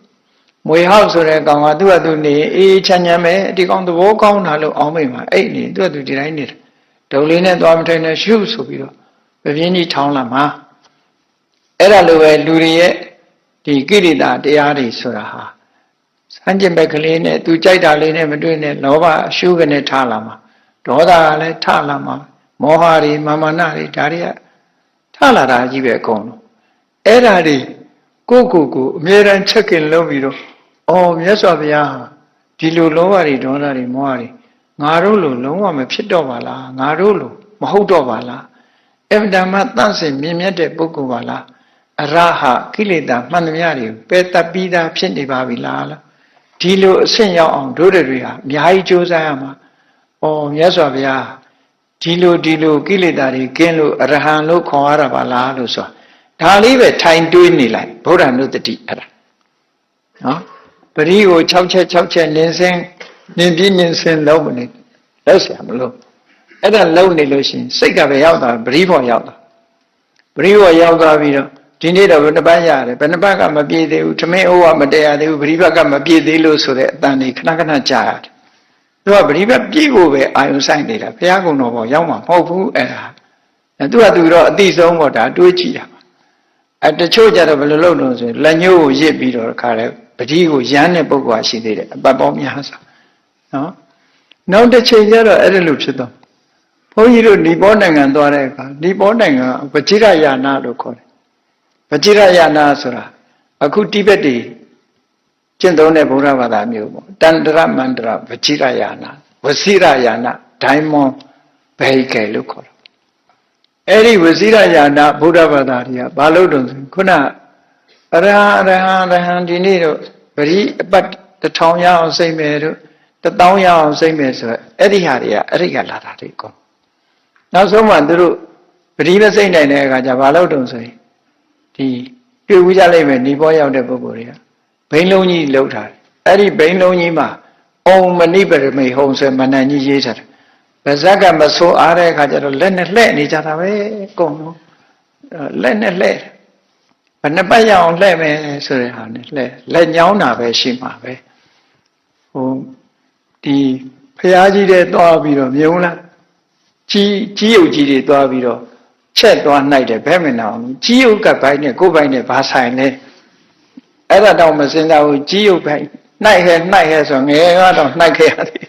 မွေဟောက်ဆိုတဲ့ကောင်ကသူ့ဟာသူနေအေးချမ်းချမ်းပဲဒီကောင်သဘောကောင်းတာလို့အောင်းမိမှာအဲ့နေသူ့ဟာသူဒီတိုင်းနေတာဒုံလေးနဲ့သွားမထိုင်နဲ့ရှုဆိုပြီးတော့ပြင်းကြီးထောင်းလာမှာအဲ့ဒါလိုပဲလူတွေရဲ့ဒီကိရိတာတရားတွေဆိုတာဟာစမ်းကျင်ဘက်ကလေးနဲ့သူကြိုက်တာလေးနဲ့မတွေ့နဲ့လောဘအရှုကနေထားလာမှာဒေါသကလည်းထလာမှာမောဟတွေမာမနတွေဒါတွေကထလာတာကြီးပဲအကုန်လုံးအဲ့ဒါတွေကိုအမြဲတမ်းချက်ကင်လုပ်ပြီးတော့အော်မြတ်စွာဘုရားဟာဒီလိုလောဘတွေဒေါသတွေမောဟတွေငါတို့လိုလုံးဝမဖြစ်တော့ပါလားငါတို့လိုမဟုတ်တော့ပါလားအဗ္ဗဓမ္မသန့်စင်မြင့်မြတ်တဲ့ပုဂ္ဂိုလ်ပါလားအရဟကိလေသာမှန်သမျှတွေပယ်တတ်ပြီးသားဖြစ်နေပါပြီလားဒီလိုအဆင့်ရောက်အောင်တို့တွေဟာအများကြီးကြိုးစားရမှာဩမြတ်စွာဘုရားဒီလိုကိလေသာတွေကင်းလို့အရဟံလို့ခေါ်ရတာပါလားလို့ဆိုတာဒါလေးပဲထိုင်တွေးနေလိုက်ဗုဒ္ဓနုတ္တိအဲ့ဒါနော်ပရိကို6ချက်နင်းစင်းနင်းပြီးနင်းစင်းလုံးမနေလောက်ဆရာမလို့အဲ့ဒါလုံးနေလို့ရှိရင်စိတ်ကပဲရောက်တာပရိဖို့ရောက်တာပရိဖို့ရောက်သွားပြီးတော့ဒီနေ့တော့ဘယ်နှပတ်ရတယ်ဘယ်နှပတ်ကမပြည့်သေးဘူးထမင်းအိုးကမတည့်ရသေးဘူးပရိပတ်ကမပြည့်သေးလို့ဆိုတဲ့အတန်တွေခဏကြာရတယ်သူကပရိပတ်ပြည့်ဖို့ပဲအာယုဆိုင်နေတာဘုရားကုံတော်ပေါ်ရောက်မှာမဟုတ်ဘူးအဲ့ဒါသူကသူတော့အတိဆုံးပေါ့ဒါတွေးကြည့်တာတချို့ကြတော့ဘယ်လိုလုပ်လို့ဆိုလက်ညှိုးကိုရစ်ပြီးတော့ခါလဲပတိကိုရမ်းတဲ့ပုဂ္ဂိုလ်ရှိသေးတယ်အပတ်ပေါင်းများစွာနော်နောက်တစ်ချိန်ကျတော့အဲ့ဒါလိုဖြစ်တော့ဘုန်းကြီးတို့နီပေါနိုင်ငံသွားတဲ့အခါနီပေါနိုင်ငံဗจิရယာနာလို့ခေါ်တယ်ဗจิရယာနာဆိုတာအခုတိဘက်တွေကျင့်သုံးတဲ့ဗုဒ္ဓဘာသာမျိုးပေါ့တန္တရမန္တရဗจิရယာနာဝစီရယာနာဒိုင်းမွန်ဘိကေလို့ခေါ်တယ်အဲ့ဒီဝစီရယာနာဗုဒ္ဓဘာသာတွေကဘာလို့တုံးဆိုခုနအရဟံဒီနေ့တော့ပရိအပတ်1000ရအောင်စိတ်မယ်တို့1000ရအောင်စိတ်မယ်ဆိုအဲ့ဒီဟာတွေကအဲ့ဒီကလာတာတွေကောနောက်ဆုံးမှသူတို့ပရိမစိတ်နိုင်တဲ့အခါကျဘာလို့တုံးဆိုရင်ဒီတွေ့ဝကြလိုက်မယ်ဏီဘောရောက်တဲ့ပုဂ္ဂိုလ်တွေကဘိန်းလုံးကြီးလှုပ်ထားတယ်အဲ့ဒီဘိန်းလုံးကြီးမှာအုံမဏိပရမိဟုံဆိုမဏ္ဍန်ကြီးရေးထားတယ်ဗဇက်ကမဆိုးအားတဲ့အခါကျတော့လက်နဲ့လှဲ့နေကြတာပဲအကုန်လုံးလက်နဲ့လှဲ့ဘယ်နှပတ်ရအောင်လှဲ့မယ်ဆိုတဲ့ဟာနဲ့လှဲ့လက်ညောင်းတာပဲရှိမှာပဲဟိုဒီဖျားကြီးတဲ့သွားပြီးတော့မြုံလားကြီးရုပ်ကြီးတွေသွားပြီးတော့ချက်သွားနိုင်တယ်ဘယ်မနာအောင်ကြီးရုပ်ကဘိုင်းနဲ့ကိုယ်ဘိုင်းနဲ့ဘာဆိုင်လဲအဲ့ဒါတော့မစင်စားဘူးကြီးရုပ်ဘိုင်းနိုင်ခဲဆိုငယ်ကတော့နိုင်ခဲ့ရတယ်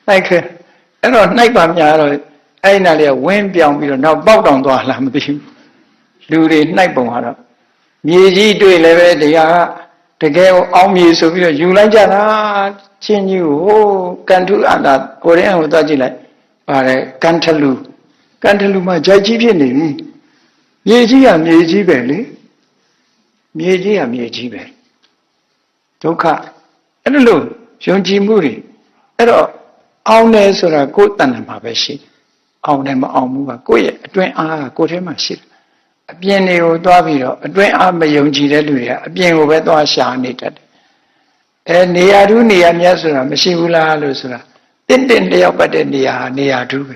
နိုင်ခဲအဲ့တော့နိုင်ပါများတော့အဲ့နာလေးကဝင်းပြောင်ပြီးတော့နောက်ပေါက်တောင်သွားလားမသိဘူးလူတွေနိုင်ပုံကတော့မြေကြီးတွေ့လည်းပဲတရားတကယ်အောင်မြေဆိုပြီးတော့ယူလိုက်ကြတာချင်းကြီးကိုကန်ထုအတာကိုရင်ကိုသွားကြည့်လိုက်ပါတယ်ကန်ထလူမှာဂျိုက်ကြီးဖြစ်နေပြီမြေကြီးကမြေကြီးပဲလေမြေကြီးကမြေကြီးပဲဒုက္ခအဲ့လိုယုံကြည်မှုတွေအဲ့တော့အောင်တယ်ဆိုတာကိုယ်တဏ္ဍာမှာပဲရှိတယ်အောင်တယ်မအောင်ဘူးကကိုယ့်ရဲ့အတွင်းအားကကိုယ်ထဲမှာရှိတယ်အပြင်တွေကိုသွားပြီးတော့အတွင်းအားမယုံကြည်တဲ့လူတွေကအပြင်ကိုပဲသွားရှာနေတတ်တယ်နေရာထူးနေရာမြတ်ဆိုတာမရှိဘူးလားလို့ဆိုတာတယောက်ပတ်တဲ့နေရာနေရာထူးပဲ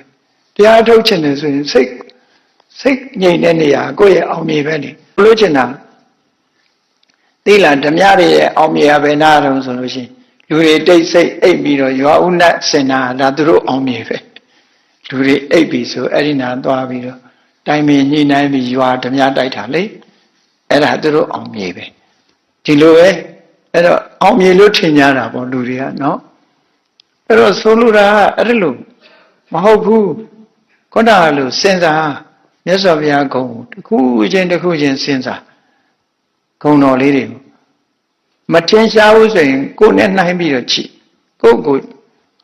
တရားထုတ်ချင်တယ်ဆိုရင်စိတ်ငြိမ်တဲ့နေရာကိုယ့်ရဲ့အောင်မြေပဲနေလို့ချင်တာသိလားဓမြတွေရဲ့အောင်မြေပဲနားတော့ဆိုလို့ရှိရင်လူတွေတိတ်ဆိတ်အိပ်ပြီးတော့ရွာဥနတ်စင်နာဒါသူတို့အောင်မြေပဲလူတွေအိပ်ပြီးဆိုအဲ့ဒီနာသွားပြီးတော့တိုင်ပင်ညှိနှိုင်းပြီးရွာဓမြတိုက်တာလေအဲ့ဒါသူတို့အောင်မြေပဲဒီလိုပဲအဲ့တော့အောင်မြေလို့ထင်ကြတာပေါ့လူတွေကနော်အဲ့တော့ဆိုလိုတာအဲ့ဒါလို့မဟုတ်ဘူး ခုနကလိုစဉ်းစားမြတ်စွာဘုရားဂုဏ်ကိုတစ်ခုချင်းတစ်ခုချင်းစဉ်းစားဂုဏ်တော်လေးတွေမထင်ရှားဘူးဆိုရင်ကိုယ်နဲ့နှိုင်းပြီးတော့ကြည့်ကိုယ်ကို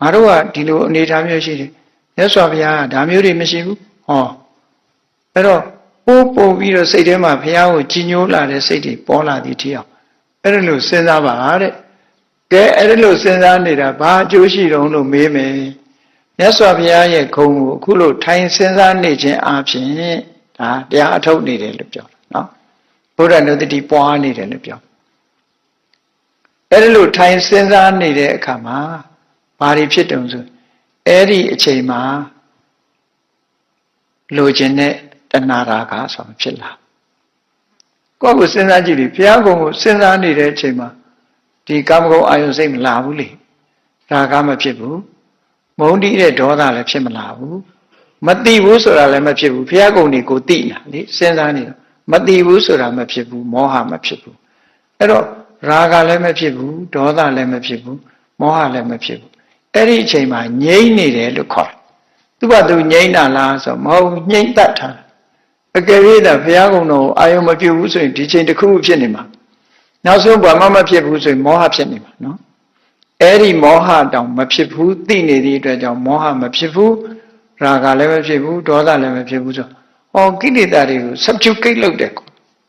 ငါတို့ကဒီလိုအနေထားမျိုးရှိတယ်မြတ်စွာဘုရားကဒါမျိုးတွေမရှိဘူးဟောအဲ့တော့ပို့ပြီးတော့စိတ်ထဲမှာဘုရားကိုကြည်ညိုလာတဲ့စိတ်တွေပေါ်လာသည်တည်းအောင်အဲ့ဒါလို့စဉ်းစားပါတဲ့ကဲအဲ့ဒါလို့စဉ်းစားနေတာဘာအကျိုးရှိတုံးလို့မေးမယ်မြတ်စွာဘုရားရဲ့ဂုဏ်ကိုအခုလို့ထိုင်စဉ်းစားနေခြင်းအပြင်ဒါတရားအထုတ်နေတယ်လို့ပြောတာနော်ဘုရားနုတ္တိပွားနေတယ်လို့ပြောအဲ့ဒါလို့ထိုင်စဉ်းစားနေတဲ့အခါမှာဘာတွေဖြစ်တုံးဆိုအဲ့ဒီအချိန်မှာလိုချင်တဲ့တဏှာရာဂဆိုတာဖြစ်လာကိုယ့်ကိုစဉ်းစားကြည့်လေဘုရားကုံကိုစဉ်းစားနေတဲ့အချိန်မှာဒီကာမဂုဏ်အာယုစိတ်မလာဘူးလေရာဂမဖြစ်ဘူးမုန်းတီးတဲ့ဒေါသလည်းဖြစ်မလာဘူးမတိဘူးဆိုတာလည်းမဖြစ်ဘူးဘုရားကုံတွေကိုတိလာလေစဉ်းစားနေတော့မတိဘူးဆိုတာမဖြစ်ဘူးမောဟမဖြစ်ဘူးအဲ့တော့ရာဂလည်းမဖြစ်ဘူးဒေါသလည်းမဖြစ်ဘူးမောဟလည်းမဖြစ်ဘူးအဲ့ဒီအချိန်မှာငြိမ့်နေတယ်လို့ခေါ်တယ်သူကသူငြိမ့်တာလားဆိုမဟုတ်ငြိမ့်တတ်တာအကယ်၍သာဘုရားကုံတော်အာယုံမပြုတ်ဘူးဆိုရင်ဒီချိန်တစ်ခုဖြစ်နေမှာနောက်ဆုံးဘာမှမဖြစ်ဘူးဆိုရင်မောဟဖြစ်နေမှာနော်အဲ့ဒီမောဟတောင်မဖြစ်ဘူးသိနေသည့်အတွက်ကြောင့်မောဟမဖြစ်ဘူးရာဂလည်းမဖြစ်ဘူးဒေါသလည်းမဖြစ်ဘူးဆိုဟောကိလေသာတွေကို subjugate လုပ်တယ်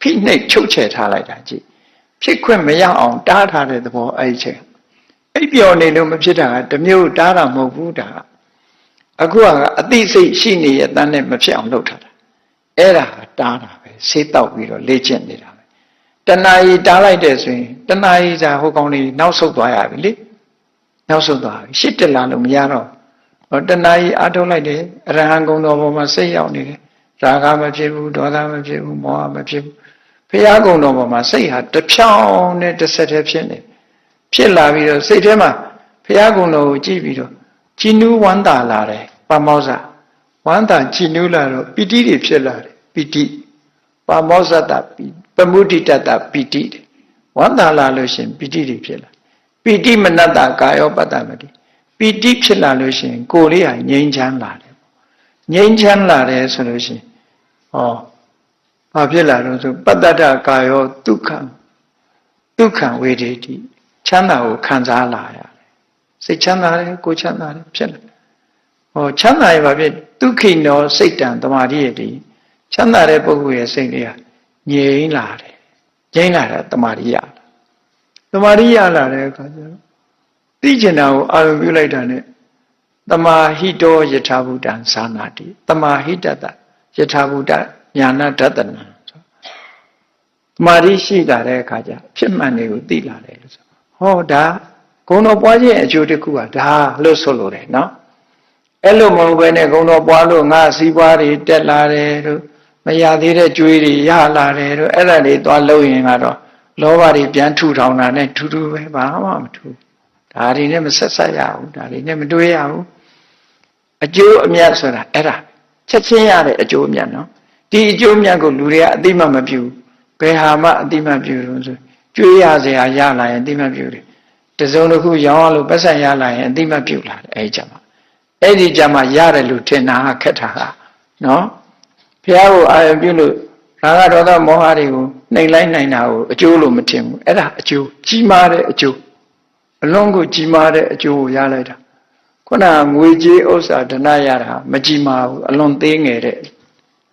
ဖိနှိပ်ချုပ်ချယ်ထားလိုက်တာကြည့်ဖြစ်ခွင့်မရအောင်တားထားတဲ့သဘောအဲ့ဒီချိန်အဲ့ပြောနေလို့မဖြစ်တာကတမျိုးတားတာမဟုတ်ဘူးဒါအခုကအသိစိတ်ရှိနေရဲ့တန်းနဲ့မဖြစ်အောင်လုပ်ထားတာအဲ့ဒါတားတာပဲဆေးတောက်ပြီးတော့လေ့ကျင့်နေတာပဲတဏှာကြီးတားလိုက်တဲ့ဆိုရင်တဏှာကြီးသာဟိုကောင်လေးနောက်ဆုတ်သွားရပြီလေနောက်ဆုတ်သွားပြီရှစ်တလာလို့မရတော့တဏှာကြီးအားထုတ်လိုက်တယ်အရဟံဂုဏ်တော်ပေါ်မှာစိတ်ရောက်နေတယ်ရာဂမဖြစ်ဘူးဒေါသမဖြစ်ဘူးမောဟမဖြစ်ဘူးဘုရားဂုဏ်တော်ပေါ်မှာစိတ်ဟာတစ်ဖြောင်းနဲ့တစ်ဆက်တည်းဖြစ်နေဖြစ်လာပြီးတော့စိတ်ထဲမှာဘုရားဂုဏ်တော်ကိုကြည့်ပြီးတော့ကြည်နူးဝမ်းသာလာတယ်ပါမောဇဝမ်းသာကြည်နူးလာတော့ပီတိတွေဖြစ်လာတယ်ပီတိပါမောဇတပမုဒိတတပီတိဝမ်းသာလာလို့ရှင်ပီတိတွေဖြစ်လာပီတိမနတကာယောပတ္တမတိပီတိဖြစ်လာလို့ရှင်ကိုယ်လေးဟာငြိမ်းချမ်းလာတယ်ငြိမ်းချမ်းလာတယ်ဆိုလို့ရှင်ဟောဘာဖြစ်လာတော့ဆိုပတ္တတကာယောဒုက္ခဝေဒိတိချမ်းသာကိုခံစားလာရတယ်စိတ်ချမ်းသာတယ်ကိုယ်ချမ်းသာတယ်ဖြစ်လာဟောချမ်းသာရပါဖြစ်ဒုက္ခိနောစိတ်တံတမာတိရတိချမ်းသာတဲ့ပုဂ္ဂိုလ်ရဲ့စိတ်လေးဟာငြိမ်းလာတယ်ငြိမ်းလာတာတမာတိရတမာတိရလာတဲ့အခါကျတော့သိကျင်တာကိုအာရုံပြုလိုက်တာနဲ့တမာဟိတောယထာဘုဒ္ဓံသာနာတိတမာဟိတတယထာဘုဒ္ဓညာနာဒတနာတမာတိရှိလာတဲ့အခါကျဖြစ်မှန်တွေကိုသိလာတယ်လို့ဆိုဟောဒါဂုဏ်တော်ပွားခြင်းအကျိုးတစ်ခုကဒါလို့ဆိုလို့တယ်နော်အဲ့လိုမဟုတ်ဘဲနဲ့ဂုဏ်တော်ပွားလို့ငါစီးပွားတွေတက်လာတယ်တို့မရသေးတဲ့ကြွေးတွေရလာတယ်တို့အဲ့ဒါတွေသွားလို့ရင်ကတော့လောဘတွေပြန်ထူထောင်တာနဲ့ထူးထူးပဲဘာမှမထူးဒါတွေနဲ့မဆက်ဆက်ရဘူးဒါတွေနဲ့မတွေးရဘူးအကျိုးအမြတ်ဆိုတာအဲ့ဒါချက်ချင်းရတဲ့အကျိုးအမြတ်နော်ဒီအကျိုးအမြတ်ကိုလူတွေကအသိမှမပြုဘယ်ဟာမှအသိမှပြုလို့ဆိုကြွေးရစရာရလာရင်အသိမှပြုတယ်တစုံတစ်ခုရောင်းလို့ပတ်စံရလာရင်အသိမှပြုလာတယ်အဲ့ဒီကြမှာအဲ့ဒီကြမှာရတယ်လို့ထင်တာခက်တာကနော်ဘုရားကိုအာရုံပြုလို့ရာဂဒေါသမောဟတွေကိုနှိမ်လိုက်နိုင်တာကိုအကျိုးလို့မထင်ဘူးအဲ့ဒါအကျိုးကြီးမားတဲ့အကျိုးအလုံးကိုကြီးမားတဲ့အကျိုးကိုရလိုက်တာခုနကငွေကြေးဥစ္စာဒဏရတာမကြီးမားဘူးအလွန်သေးငယ်တဲ့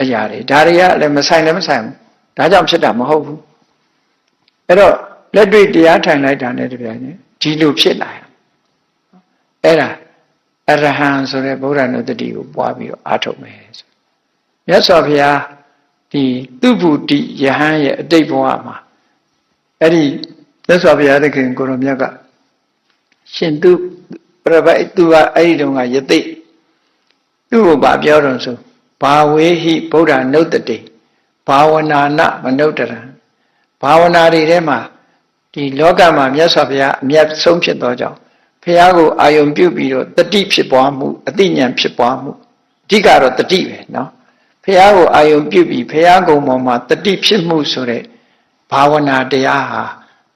အရာတွေဒါတွေကလည်းမဆိုင်ဘူးဒါကြောင့်ဖြစ်တာမဟုတ်ဘူးအဲ့တော့လက်တွေ့တရားထိုင်လိုက်တာနဲ့တပြိုင်နက်ဒီလိုဖြစ်လာအဲ့ဒါအရဟံဆိုတဲ့ဗုဒ္ဓနုတ္တိကိုပွားပြီးတော့အားထုတ်မယ်ဆိုမြတ်စွာဘုရားဒီသူဗုဒ္ဓယဟန်ရဲ့အတိတ်ဘဝမှာအဲ့ဒီမြတ်စွာဘုရားသခင်ကိုရောမြတ်ကရှင်သူပြပိုက်သူကအဲ့ဒီတုန်းကယသိသူ့ကိုဗာပြောတော့ဆိုဘာဝေဟိဗုဒ္ဓနုတ္တိဘာဝနာနမနုတ္တရံဘာဝနာတွေထဲမှာဒီလောကမှာမြတ်စွာဘုရားအမြတ်ဆုံးဖြစ်သောကြောင့်ဘုရားကိုအာယုံပြုပြီးတော့တတိဖြစ်ပွားမှုအတိညာဖြစ်ပွားမှုအဓိကတော့တတိပဲနော်ဘုရားကိုအာယုံပြုပြီးဘုရားကုံပေါ်မှာတတိဖြစ်မှုဆိုတဲ့ဘာဝနာတရားဟာ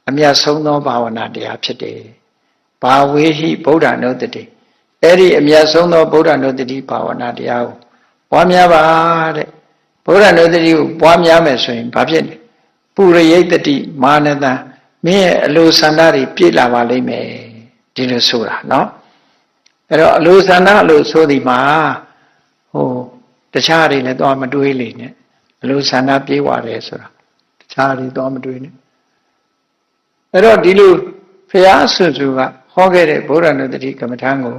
အမြတ်ဆုံးသောဘာဝနာတရားဖြစ်တယ်ဘာဝေဟိဗုဒ္ဓနုတ္တိအဲ့ဒီအမြတ်ဆုံးသောဗုဒ္ဓနုတ္တိဘာဝနာတရားကို ပွားများပါတဲ့ဗုဒ္ဓနုတ္တိကိုပွားများမယ်ဆိုရင်ဘာဖြစ်လဲပုရိယိတ္တိမာနတံမင်းရဲ့အလိုဆန္ဒတွေပြည့်လာပါလိမ့်မယ်ဒီလိုဆိုတာနော်အဲ့တော့အလိုဆန္ဒလို့ဆိုဒီမှာတခြားတွေလည်းတော့မတွေးလေနဲ့အလိုဆန္ဒပြေးသွားတယ်ဆိုတာတခြားတွေတော့မတွေးနဲ့အဲ့တော့ဒီလိုဘုရားဆွစုကဟောခဲ့တဲ့ဗုဒ္ဓနုတ္တိကမ္မထာကို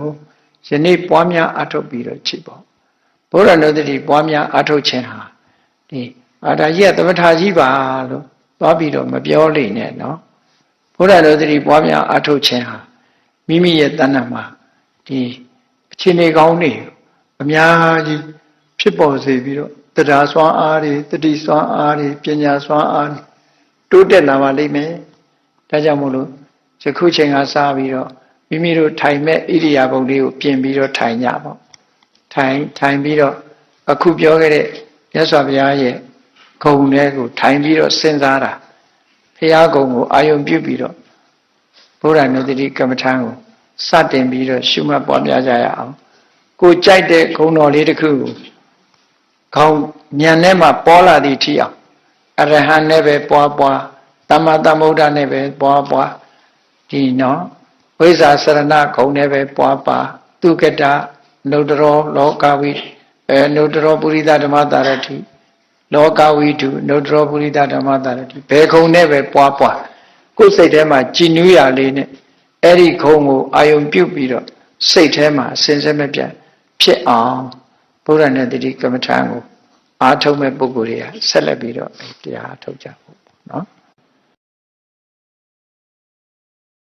ယနေ့ပွားများအထုတ်ပြီးတော့ကြည့်ပေါ့ဗုဒ္ဓနုတ္တိပွားများအထုတ်ခြင်းဟာဒီဒါကြီးကသမထာကြီးပါလို့သွားပြီးတော့မပြောလိမ့်နဲ့နော်ဘုရားနုတ္တိပွားများအထုတ်ခြင်းဟာမိမိရဲ့တဏ္ဍမှာဒီအခြေအနေကောင်းတွေအများကြီးဖြစ်ပေါ်စေပြီးတော့တရားစွမ်းအားတွေတတိစွမ်းအားတွေပညာစွမ်းအားတွေတိုးတက်လာပါလိမ့်မယ်ဒါကြောင့်မို့လို့ယခုချိန်ကစပြီးတော့မိမိတို့ထိုင်မဲ့ဣရိယာပုတ်လေးကိုပြင်ပြီးတော့ထိုင်ကြပေါ့ထိုင်ပြီးတော့အခုပြောခဲ့တဲ့မြတ်စွာဘုရားရဲ့ဂုဏ်တွေကိုထိုင်ပြီးတော့စဉ်းစားတာဘုရားဂုဏ်ကိုအာယုံပြုပြီးတော့ဘုရားနုတ္တိကမ္မထာကိုစတင်ပြီးတော့ရှုမှတ်ပွားများကြရအောင်ကိုကြိုက်တဲ့ဂုဏ်တော်လေးတစ်ခုကိုခေါင်းဉာဏ်နဲ့မှပေါ်လာသည့်ထိအောင်အရဟံနဲ့ပဲပွားသမ္မာသမ္ဗုဒ္ဓနဲ့ပဲပွားဒီနော်ဝိဇ္ဇာစရဏဂုံနဲ့ပဲပွားသူကတနုတ္တရောလောကဝိနုတ္တရောပုရိသဓမ္မတာရတိလောကဝိတုနုတ္တရောပုရိသဓမ္မတာရတိဘယ်ခုံနဲ့ပဲပွားကိုယ်စိတ်ထဲမှာကြည်နူးရလေးနဲ့အဲ့ဒီခုံကိုအာယုံပြုတ်ပြီးတော့စိတ်ထဲမှာစင်စစ်မပြတ်ဖြစ်အောင်ဘုရားနဲ့တတိကမ္မထာကိုအားထုတ်မဲ့ပုဂ္ဂိုလ်တွေကဆက်လက်ပြီးတော့တရားထုတ်ကြဖို့နော်